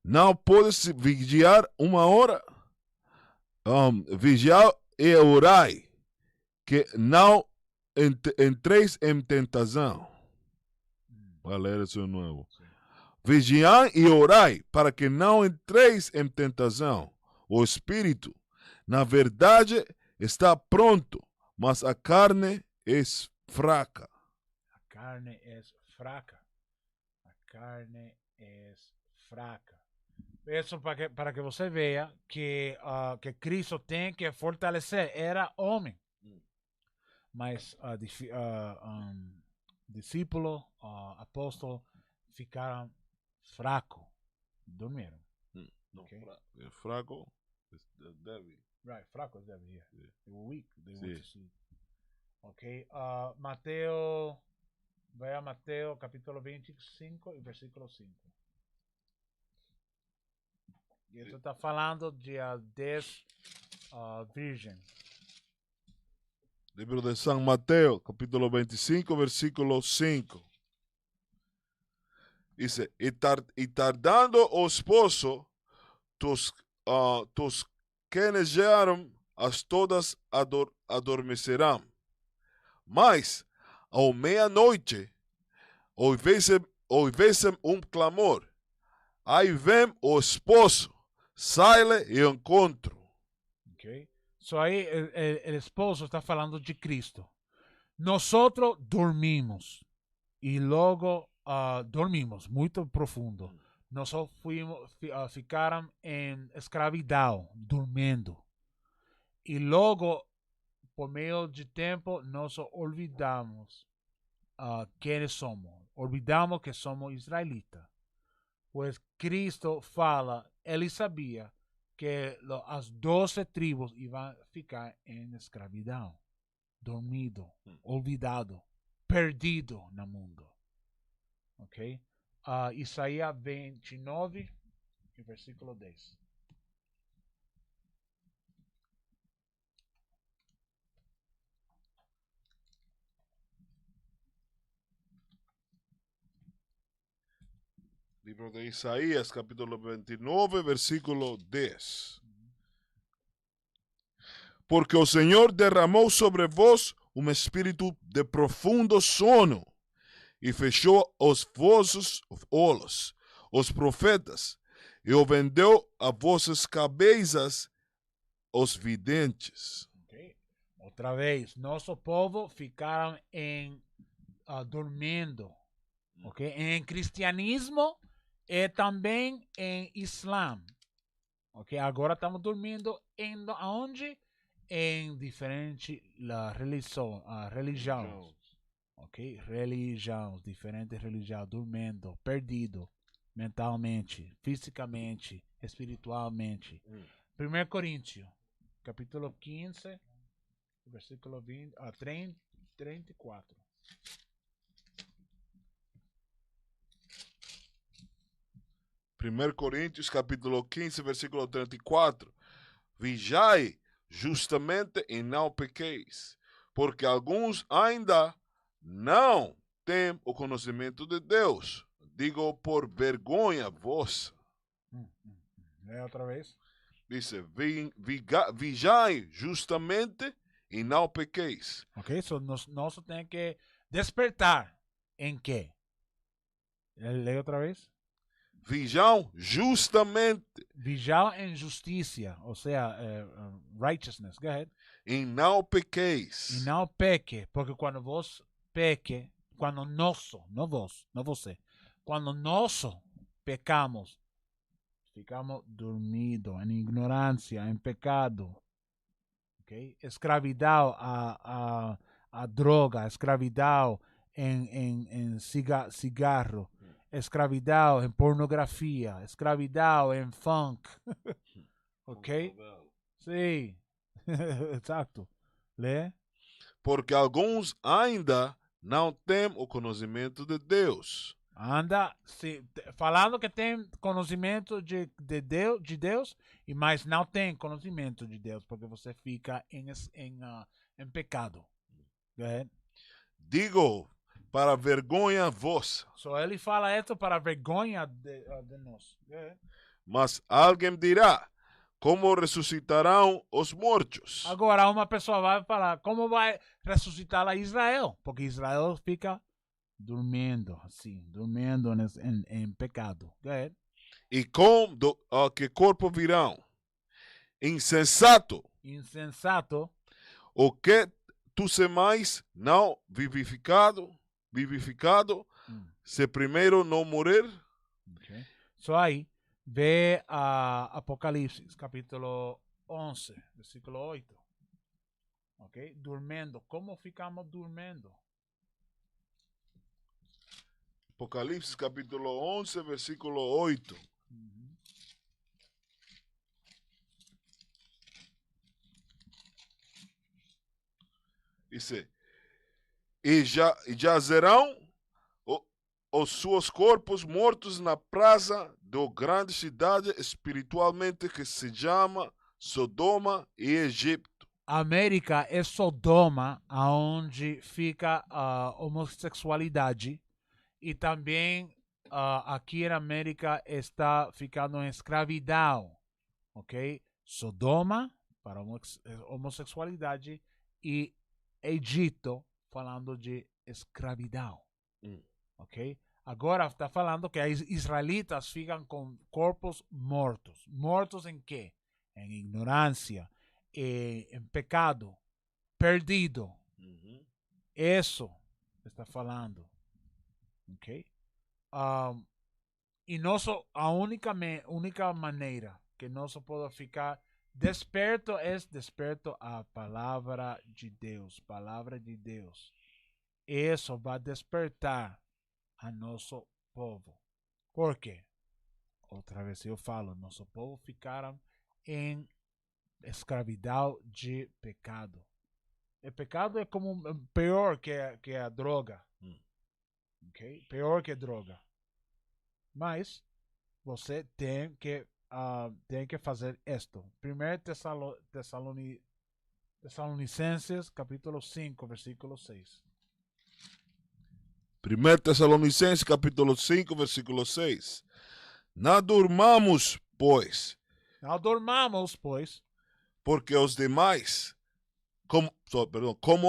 Não podes vigiar uma hora? Vigiai e orai, que não entreis em tentação. Vou ler isso de novo. Vigiai e orai, para que não entreis em tentação. O espírito, na verdade, está pronto, mas a carne é fraca. A carne é fraca. A carne é fraca. Isso para que você veja que Cristo tem que fortalecer. Era homem. Mas discípulo, apóstolo, ficaram fracos. Dormiram. No, Okay. Fraco is débil. Right, fraco is débil, yeah. Yeah. They were weak. They Sí. went to sleep. Ok, Mateo, vai a Mateo capítulo 25 e versículo 5. E isso está falando de 10 virgens. Libro de San Mateo, capítulo 25, versículo 5. Dice, y tardando o esposo, tus quienes llegaron, as todas adormecerán. Mas, a meia-noite, ouvessem clamor. Aí vem o esposo, sai-lhe e encontro. Ok? So aí el esposo está falando de Cristo. Nosotros dormimos e logo dormimos muito profundo. Nós ficaram em escravidão, dormindo. E logo, por meio de tempo, nós olvidamos quem somos. Olvidamos que somos israelitas. Pois Cristo fala, ele sabia que as 12 tribos iam ficar em escravidão, dormido, olvidado, perdido no mundo. Ok? Isaías 29, versículo 10. Libro de Isaías, capítulo 29, versículo 10. Porque o Senhor derramou sobre vós um espírito de profundo sono e fechou os vossos olhos, os profetas, e o vendeu a vossas cabeças os videntes. Okay? Outra vez, nosso povo ficaram dormindo, ok? Em cristianismo e também em Islã, ok? Agora estamos dormindo indo aonde? Em diferentes religiões, ok? Religiões, diferentes religiões, dormindo, perdido mentalmente, fisicamente, espiritualmente. 1 Coríntios, capítulo 15, versículo 34. Primeiro Coríntios, capítulo 15, versículo 34. Vigiai justamente e não pequeis, porque alguns ainda não têm o conhecimento de Deus. Digo por vergonha vossa. É outra vez. Dice, vigiai justamente e não pequeis. Ok, so nós temos que despertar em quê? Leia outra vez. Vigiam justamente Vigiar em justiça, ou seja, righteousness. Go ahead. e não pequeis. E não peque, porque quando vos peque, quando nós, não vos, não você, quando nós pecamos, ficamos dormidos, em ignorância, em pecado. Okay? Escravidão a droga, escravidão em cigarro, escravidão em pornografia, escravidão em funk. Ok? Sim, exato. Lê? Porque alguns ainda não têm o conhecimento de Deus. Anda falando que tem conhecimento de Deus, e mas não tem conhecimento de Deus, porque você fica em pecado. Digo, para vergonha vossa. So ele fala isso para vergonha de nós. Mas alguém dirá, como ressuscitarão os mortos? Agora uma pessoa vai falar, como vai ressuscitar a Israel? Porque Israel fica dormindo, assim, dormindo em pecado. E com que corpo virão? Insensato, Insensato. o que tu semais não vivificado, se primeiro não morrer? Okay. So aí, vê Apocalipse, capítulo 11, versículo 8. Ok? Dormindo. Como ficamos dormindo? Apocalipse capítulo 11, versículo 8. Dice, e jazerão os seus corpos mortos na praça da grande cidade espiritualmente que se chama Sodoma e Egito. América é Sodoma, onde fica a homossexualidade, e também aqui na América está ficando em escravidão, ok? Sodoma para homossexualidade e Egito falando de escravidão, ok? Agora está falando que os israelitas ficam com corpos mortos. Mortos em quê? Em ignorância, em pecado, perdido. Isso está falando, ok? E a única maneira que nós podemos ficar desperto é desperto a palavra de Deus. Palavra de Deus. Isso vai despertar a nosso povo. Por quê? Outra vez eu falo, nosso povo ficaram em escravidão de pecado. O pecado é como pior que a droga. Okay? Pior que droga. Mas você tem que fazer isto. 1 Tessalonicenses, capítulo 5, versículo 6. 1 Tessalonicenses capítulo 5, versículo 6. Não dormamos, pois. Não dormamos, pois. Porque os demais, como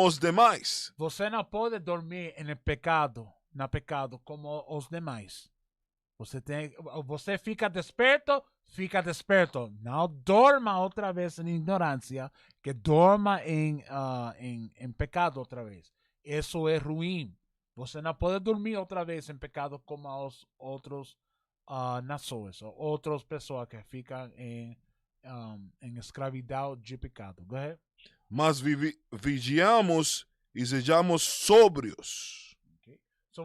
os demais. Você não pode dormir no pecado como os demais. Você fica desperto. Não dorma outra vez em ignorância, que dorma em pecado outra vez. Isso é ruim. Você não pode dormir outra vez em pecado como as outras nações, ou outras pessoas que ficam em escravidão de pecado. Go ahead. Mas vigiamos e sejamos sóbrios. Okay. So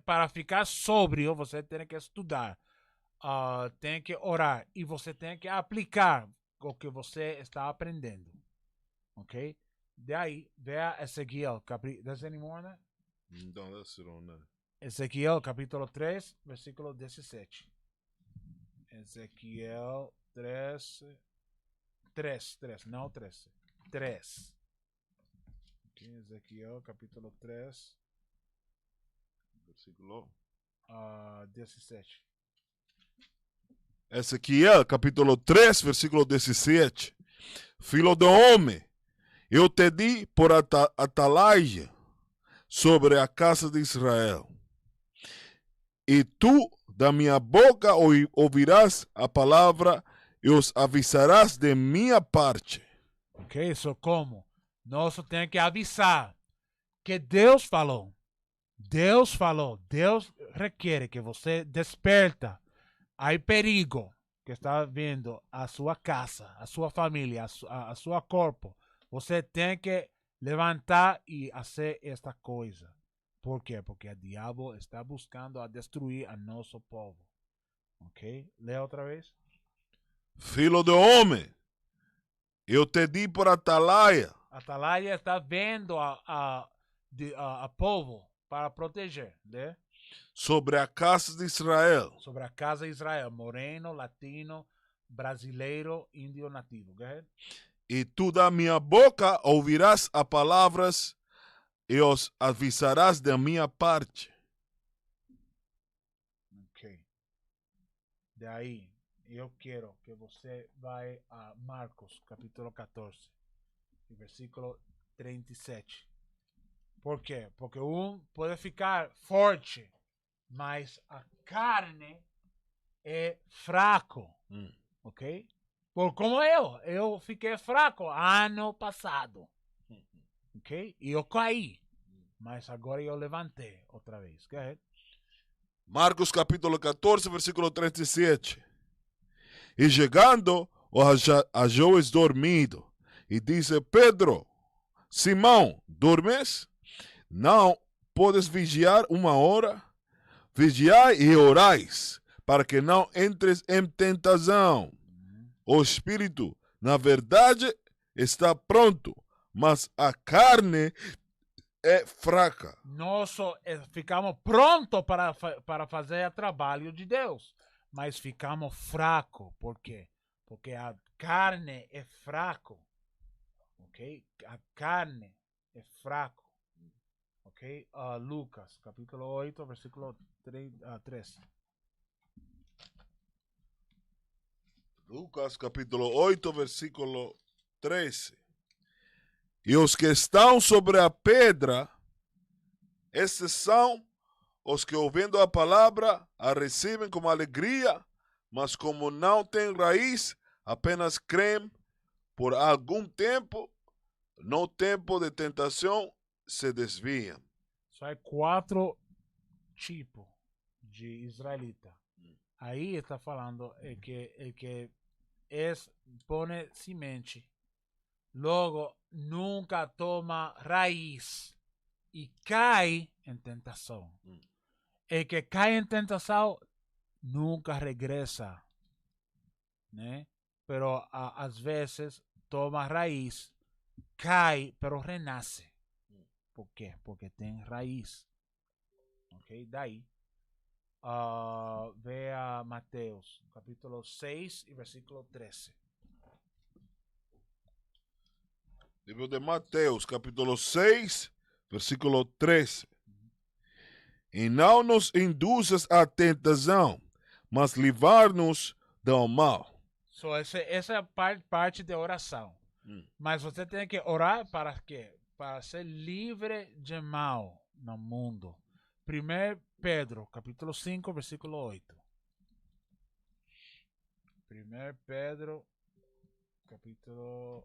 para ficar sóbrio, você tem que estudar, tem que orar e você tem que aplicar o que você está aprendendo. Ok? Daí, vea Ezequiel. Does any more on that? No, that's it on that. Ezequiel capítulo 3, versículo 17. Ezequiel 3, não 13. 3. Okay, Ezequiel capítulo 3, Versículo 17. Ezequiel, capítulo 3, versículo 17. Filho do homem, eu te di por atalaia sobre a casa de Israel. E tu, da minha boca, ouvirás a palavra e os avisarás de minha parte. Ok, so como? Nós temos que avisar que Deus falou. Deus falou. Deus requer que você desperta. Há perigo que está vindo a sua casa, a sua família, a seu corpo. Você tem que levantar e fazer esta coisa. Por quê? Porque o diabo está buscando a destruir a nosso povo. Ok? Leia outra vez. Filho do homem, eu te di por atalaia. Atalaia está vendo a povo para proteger, né? Sobre a casa de Israel. Sobre a casa de Israel, moreno, latino, brasileiro, índio nativo. Go ahead. E tu da minha boca ouvirás as palavras e os avisarás da minha parte. Ok. Daí, eu quero que você vá a Marcos, capítulo 14, versículo 37. Por quê? Porque pode ficar forte, mas a carne é fraco. Ok? Por como eu fiquei fraco ano passado. Ok? E eu caí. Mas agora eu levantei outra vez. Go ahead. Marcos capítulo 14, versículo 37. E chegando, o achou dormido. E disse: Pedro, Simão, dormes? Não podes vigiar uma hora? Vigiai e orais, para que não entres em tentação. O espírito, na verdade, está pronto, mas a carne é fraca. Nós ficamos prontos para fazer o trabalho de Deus, mas ficamos fracos. Por quê? Porque a carne é fraco. Ok? A carne é fraco. Ok? Lucas, capítulo 8, versículo 13. Lucas capítulo 8, versículo 13. E os que estão sobre a pedra, esses são os que, ouvindo a palavra, a recebem com alegria, mas como não têm raiz, apenas creem por algum tempo, no tempo de tentação, se desviam. Só há 4 tipos de israelita. Aí está falando que põe semente, logo nunca toma raiz e cai em tentação. El que cai em tentação nunca regressa, né? Pero às vezes toma raiz, cai, pero renasce. Por quê? Porque tem raiz. Ok? Daí, vea Mateus, capítulo 6 e versículo 13. Livro de Mateus, capítulo 6, versículo 13. E não nos induzas à tentação, mas livrar-nos do mal. So, essa é a parte de oração. Mas você tem que orar para quê? Para ser livre de mal no mundo. 1 Pedro, capítulo 5, versículo 8. 1 Pedro, capítulo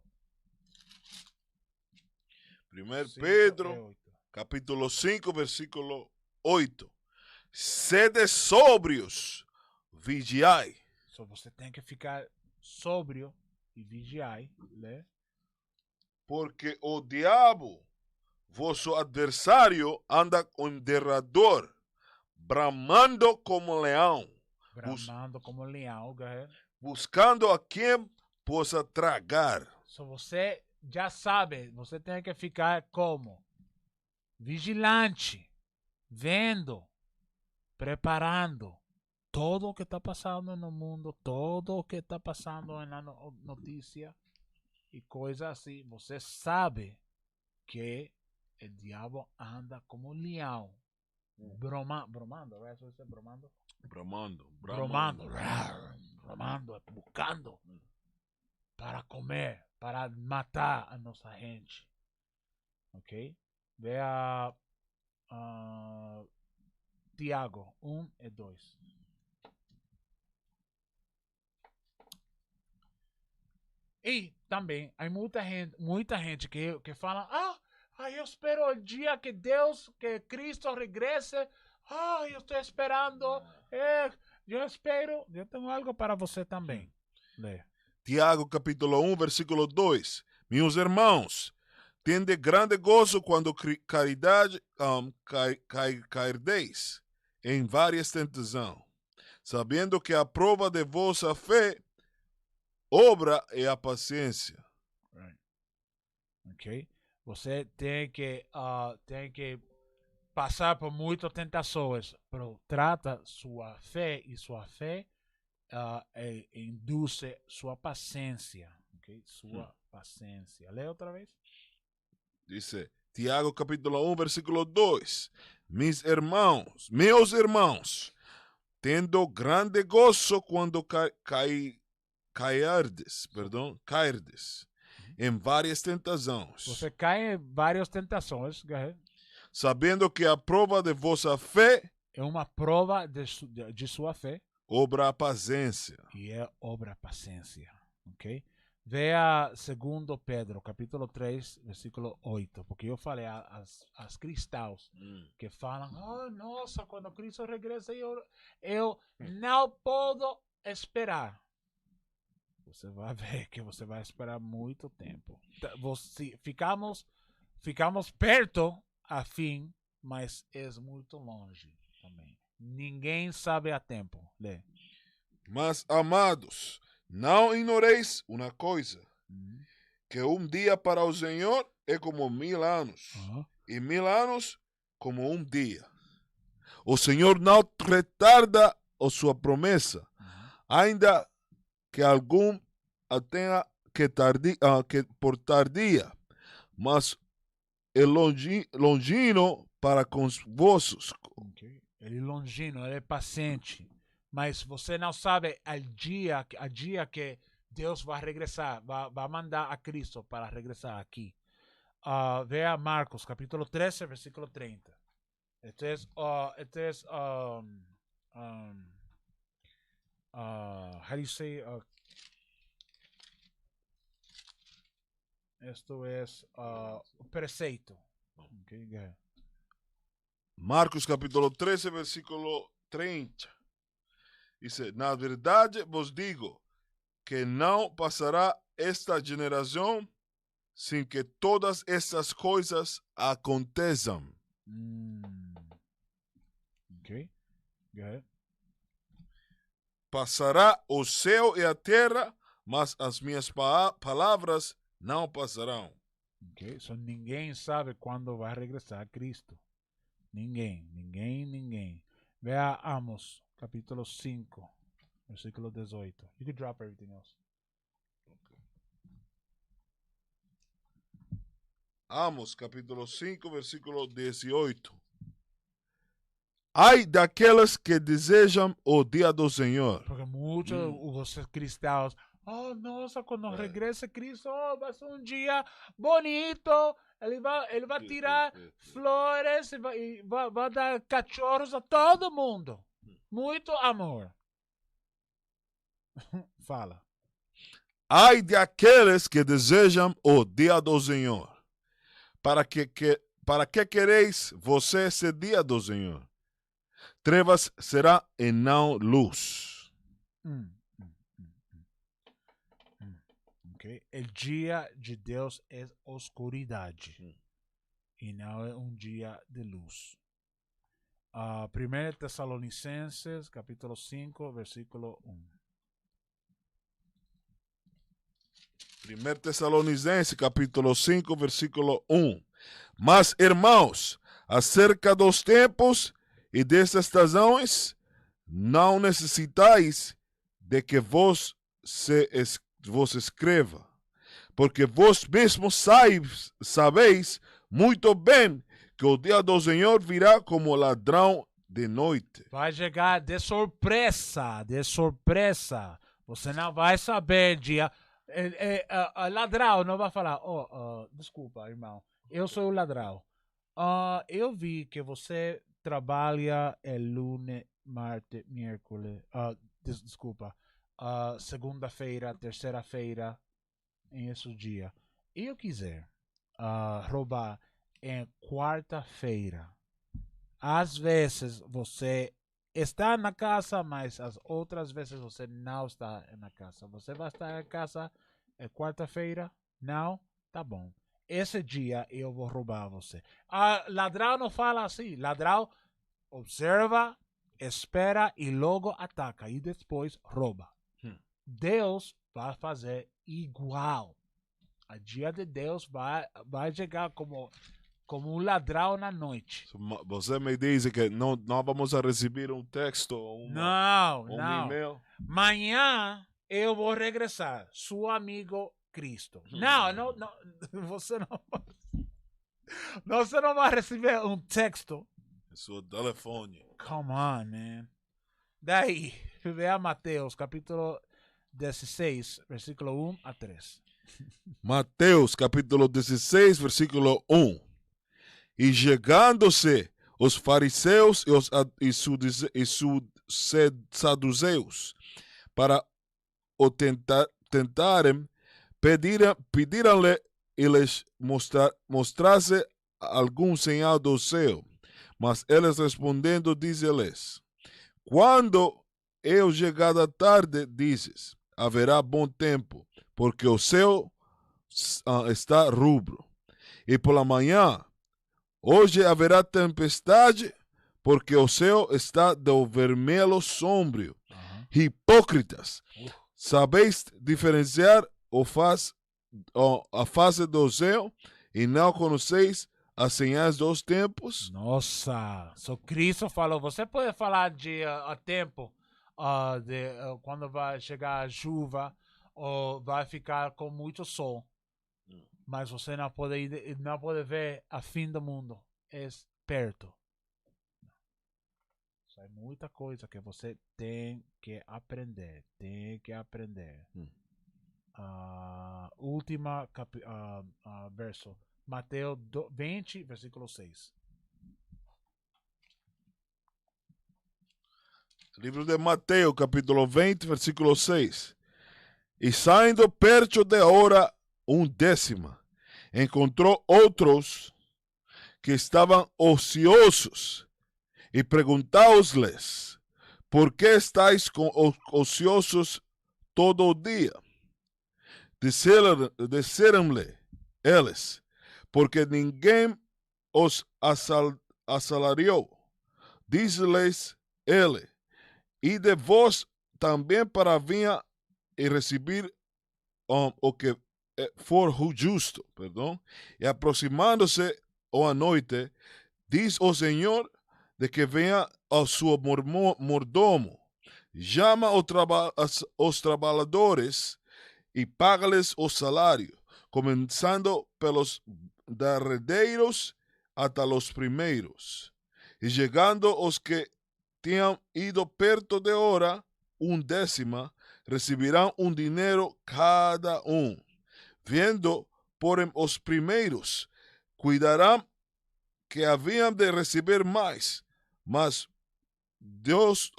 1 5 Pedro, e 8. capítulo 5, versículo 8. Sede sóbrios, vigiai. So, você tem que ficar sóbrio e vigiar, né? Porque o diabo, vosso adversário, anda em derredor, bramando como leão, Bramando como leão, go ahead. buscando a quem possa tragar. So, você já sabe, você tem que ficar como? Vigilante, vendo, preparando todo o que está passando no mundo, todo o que está passando na notícia e coisas assim. Você sabe que o diabo anda como leão, bromando, right? Você diz bromando? Bramando. Bromando, buscando para comer, para matar a nossa gente. Ok? Vea Tiago 1 e 2. E também há muita gente que fala: eu espero o dia que Deus, que Cristo regrese. Eu estou esperando. Eu espero. Eu tenho algo para você também. Lê. Tiago capítulo 1, versículo 2. Meus irmãos, tende grande gozo quando cairdeis em várias tentações, sabendo que a prova de vossa fé obra é a paciência. Right. Ok? Você tem que passar por muitas tentações, mas trata sua fé e sua fé induz sua paciência. Ok? Sua paciência. Lê outra vez. Dice Tiago capítulo 1, versículo 2. Meus irmãos, tendo grande gozo quando cairdes em várias tentações, Você cai em várias tentações. Go ahead. sabendo que a prova de vossa fé É uma prova de sua fé obra a paciência. e é obra a paciência. Ok? Veja 2 Pedro, capítulo 3, versículo 8. Porque eu falei às cristãos que falam: nossa, quando Cristo regressa, eu não posso esperar. Você vai ver que você vai esperar muito tempo. Ficamos perto a fim, mas é muito longe também. Ninguém sabe a tempo. Lê. Mas, amados, não ignoreis uma coisa, que dia para o Senhor é como 1000 anos, e 1000 anos como dia. O Senhor não retarda a sua promessa, ainda que algum a tenha que por tardia, mas é longino para com os vossos. Okay. Ele é longino, ele é paciente. Mas você não sabe a dia que Deus vai regressar, vai mandar a Cristo para regressar aqui. Veja Marcos, capítulo 13, versículo 30. Este es, how do you say? Esto es preceito. Okay, go ahead. Marcos capítulo 13, versículo 30. Dice, na verdade vos digo que não passará esta geração sem que todas estas coisas aconteçam. Okay, go ahead. Passará o céu e a terra, mas as minhas palavras não passarão. Okay, so ninguém sabe quando vai regressar Cristo. Ninguém. Vea Amos, capítulo 5, versículo 18. You can drop everything else. Amos, capítulo 5, versículo 18. Ai daquelas que desejam o dia do Senhor. Porque muitos os cristãos, nossa, quando regressa Cristo, vai ser um dia bonito. Ele vai tirar flores e vai dar cachorros a todo mundo. Muito amor. Fala. Ai de aqueles que desejam o dia do Senhor. Para que quereis você esse dia do Senhor? Trevas será e não luz. Okay. O dia de Deus é oscuridade. E não é um dia de luz. 1 Tessalonicenses, capítulo 5, versículo 1. 1 Tessalonicenses, capítulo 5, versículo 1. Mas, irmãos, acerca dos tempos e destas estações, não necessitais de que vos escreva, porque vós mesmos sabeis muito bem que o dia do Senhor virá como ladrão de noite. Vai chegar de surpresa, de surpresa. Você não vai saber dia. Ladrão não vai falar, desculpa, irmão, eu sou o ladrão. Eu vi que você trabalha lunes, martes, miércoles, desculpa, segunda-feira, terceira-feira, em esse dia. Eu quiser roubar em quarta-feira. Às vezes você está na casa, mas as outras vezes você não está na casa. Você vai estar na casa quarta-feira? Não? Tá bom. Esse dia eu vou roubar você. Ladrão não fala assim. Ladrão observa, espera e logo ataca. E depois rouba. Deus vai fazer igual. A dia de Deus vai chegar como um ladrão na noite. Você me diz que não vamos a receber um texto ou não. e-mail? Amanhã eu vou regressar. Seu amigo Cristo. Não. Você não vai receber um texto. Seu telefone. Come on, man. Daí, vea Mateus, capítulo 16, versículo 1 a 3. Mateus, capítulo 16, versículo 1. E chegando-se os fariseus e saduceus para o tentarem, pediram-lhe e lhes mostrasse algum sinal do céu. Mas eles respondendo, diz-lhes: quando eu chegar da tarde, dizes, haverá bom tempo, porque o céu está rubro. E pela manhã, hoje haverá tempestade, porque o céu está do vermelho sombrio. Hipócritas, sabeis diferenciar a face do céu e não conheceis as sinais dos tempos? Nossa, Cristo falou, você pode falar de tempo, quando vai chegar a chuva ou vai ficar com muito sol, mas você não pode ver a fim do mundo, é perto. Isso é muita coisa que você tem que aprender, Última verso. Mateus 20, versículo 6. Livro de Mateus, capítulo 20, versículo 6. E saindo perto de hora 10, encontrou outros que estavam ociosos e perguntou-lhes: por que estáis ociosos todo o dia? Disseram-lhe eles: porque ninguém os assalariou. Diz-lhes ele: e de vós também para vir e receber o que for justo, perdão. E aproximando-se a noite, diz o Senhor de que venha ao seu mordomo, chama os trabalhadores e paga-lhes o salário, começando pelos derradeiros até os primeiros. E chegando os que tinham ido perto de hora 10, receberão dinheiro cada um. Vendo, porém, os primeiros, cuidarão que haviam de receber mais, mas Deus,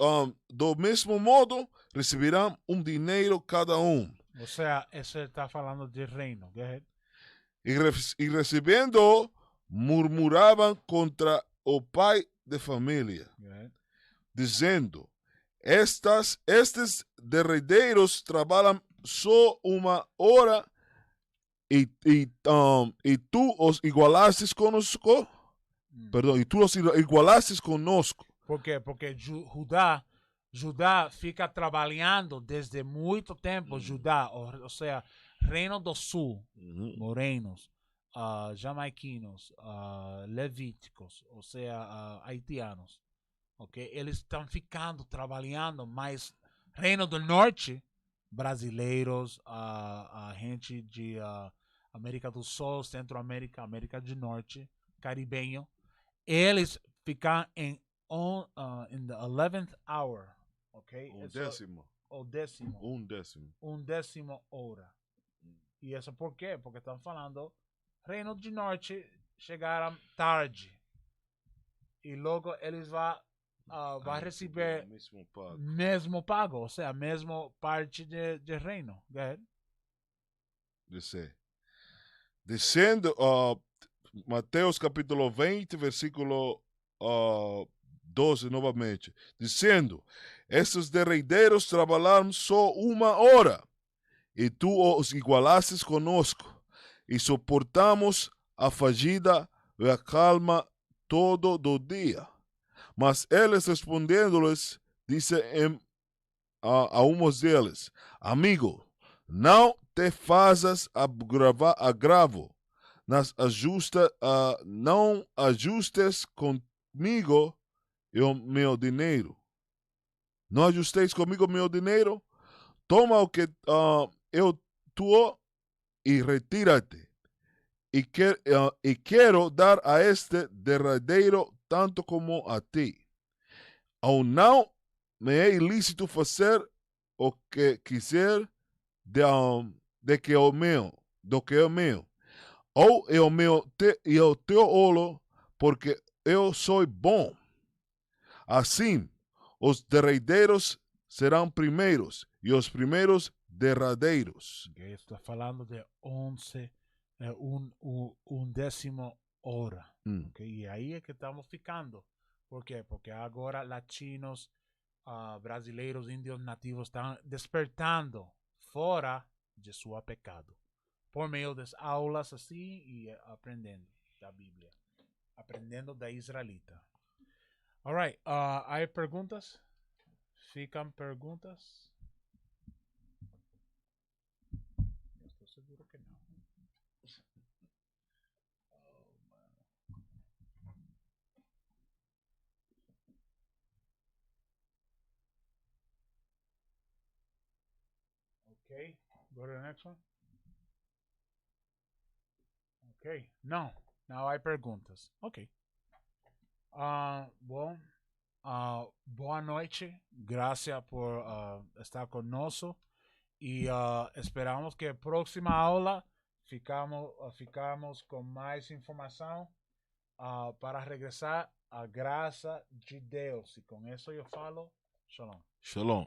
do mesmo modo, recibirán un dinero cada uno. O sea, eso está hablando de reino. Go ahead. Y recibiendo, murmuraban contra o pai de familia, Go ahead. dizendo: estes derredeiros trabalham só uma hora e tu os igualastes conosco. Perdão, e tu os igualastes conosco. ¿Por qué? Porque Judá fica trabalhando desde muito tempo. Judá, o sea, Reino do Sul, morenos, jamaiquinos, levíticos, o sea, haitianos. Okay? Eles estão ficando trabalhando, mas Reino do Norte, brasileiros, gente de América do Sul, Centro-América, América do Norte, caribenho, eles ficam in the 11th hour, okay? Décimo. Décimo hora. E isso por quê? Porque estão falando Reino do Norte chegaram tarde. E logo eles vão receber mesmo pago, ou seja, mesmo parte de reino. Go ahead. Descendo, Mateus capítulo 20, versículo 12 novamente, dizendo: estes derredeiros trabalharam só uma hora, e tu os igualastes conosco, e suportamos a fadiga e a calma todo do dia. Mas eles respondendo-lhes, disse a uns deles: amigo, não te fazas agravo, não ajustes comigo o meu dinheiro. Não ajusteis comigo o meu dinheiro? Toma o que eu tuo e retira-te. E quero dar a este derradeiro tanto como a ti. Ou não me é ilícito fazer o que quiser do que é meu. Ou é o meu e o teu olo, porque eu sou bom. Assim, os derradeiros serão primeiros, e os primeiros derradeiros. Okay, está falando de 11, décimo hora. Okay? E aí é que estamos ficando. Por quê? Porque agora latinos, brasileiros, índios nativos estão despertando fora de seu pecado. Por meio das aulas assim e aprendendo da Bíblia. Aprendendo da israelita. Alright, ¿hay preguntas? ¿Fican preguntas? Estoy seguro que no. Okay, go to the next one. Okay, no hay preguntas. Okay. Bom, boa noite. Gracias por estar conosco. E esperamos que próxima aula ficamos com mais informação para regressar à graça de Deus. E com isso eu falo, shalom. Shalom.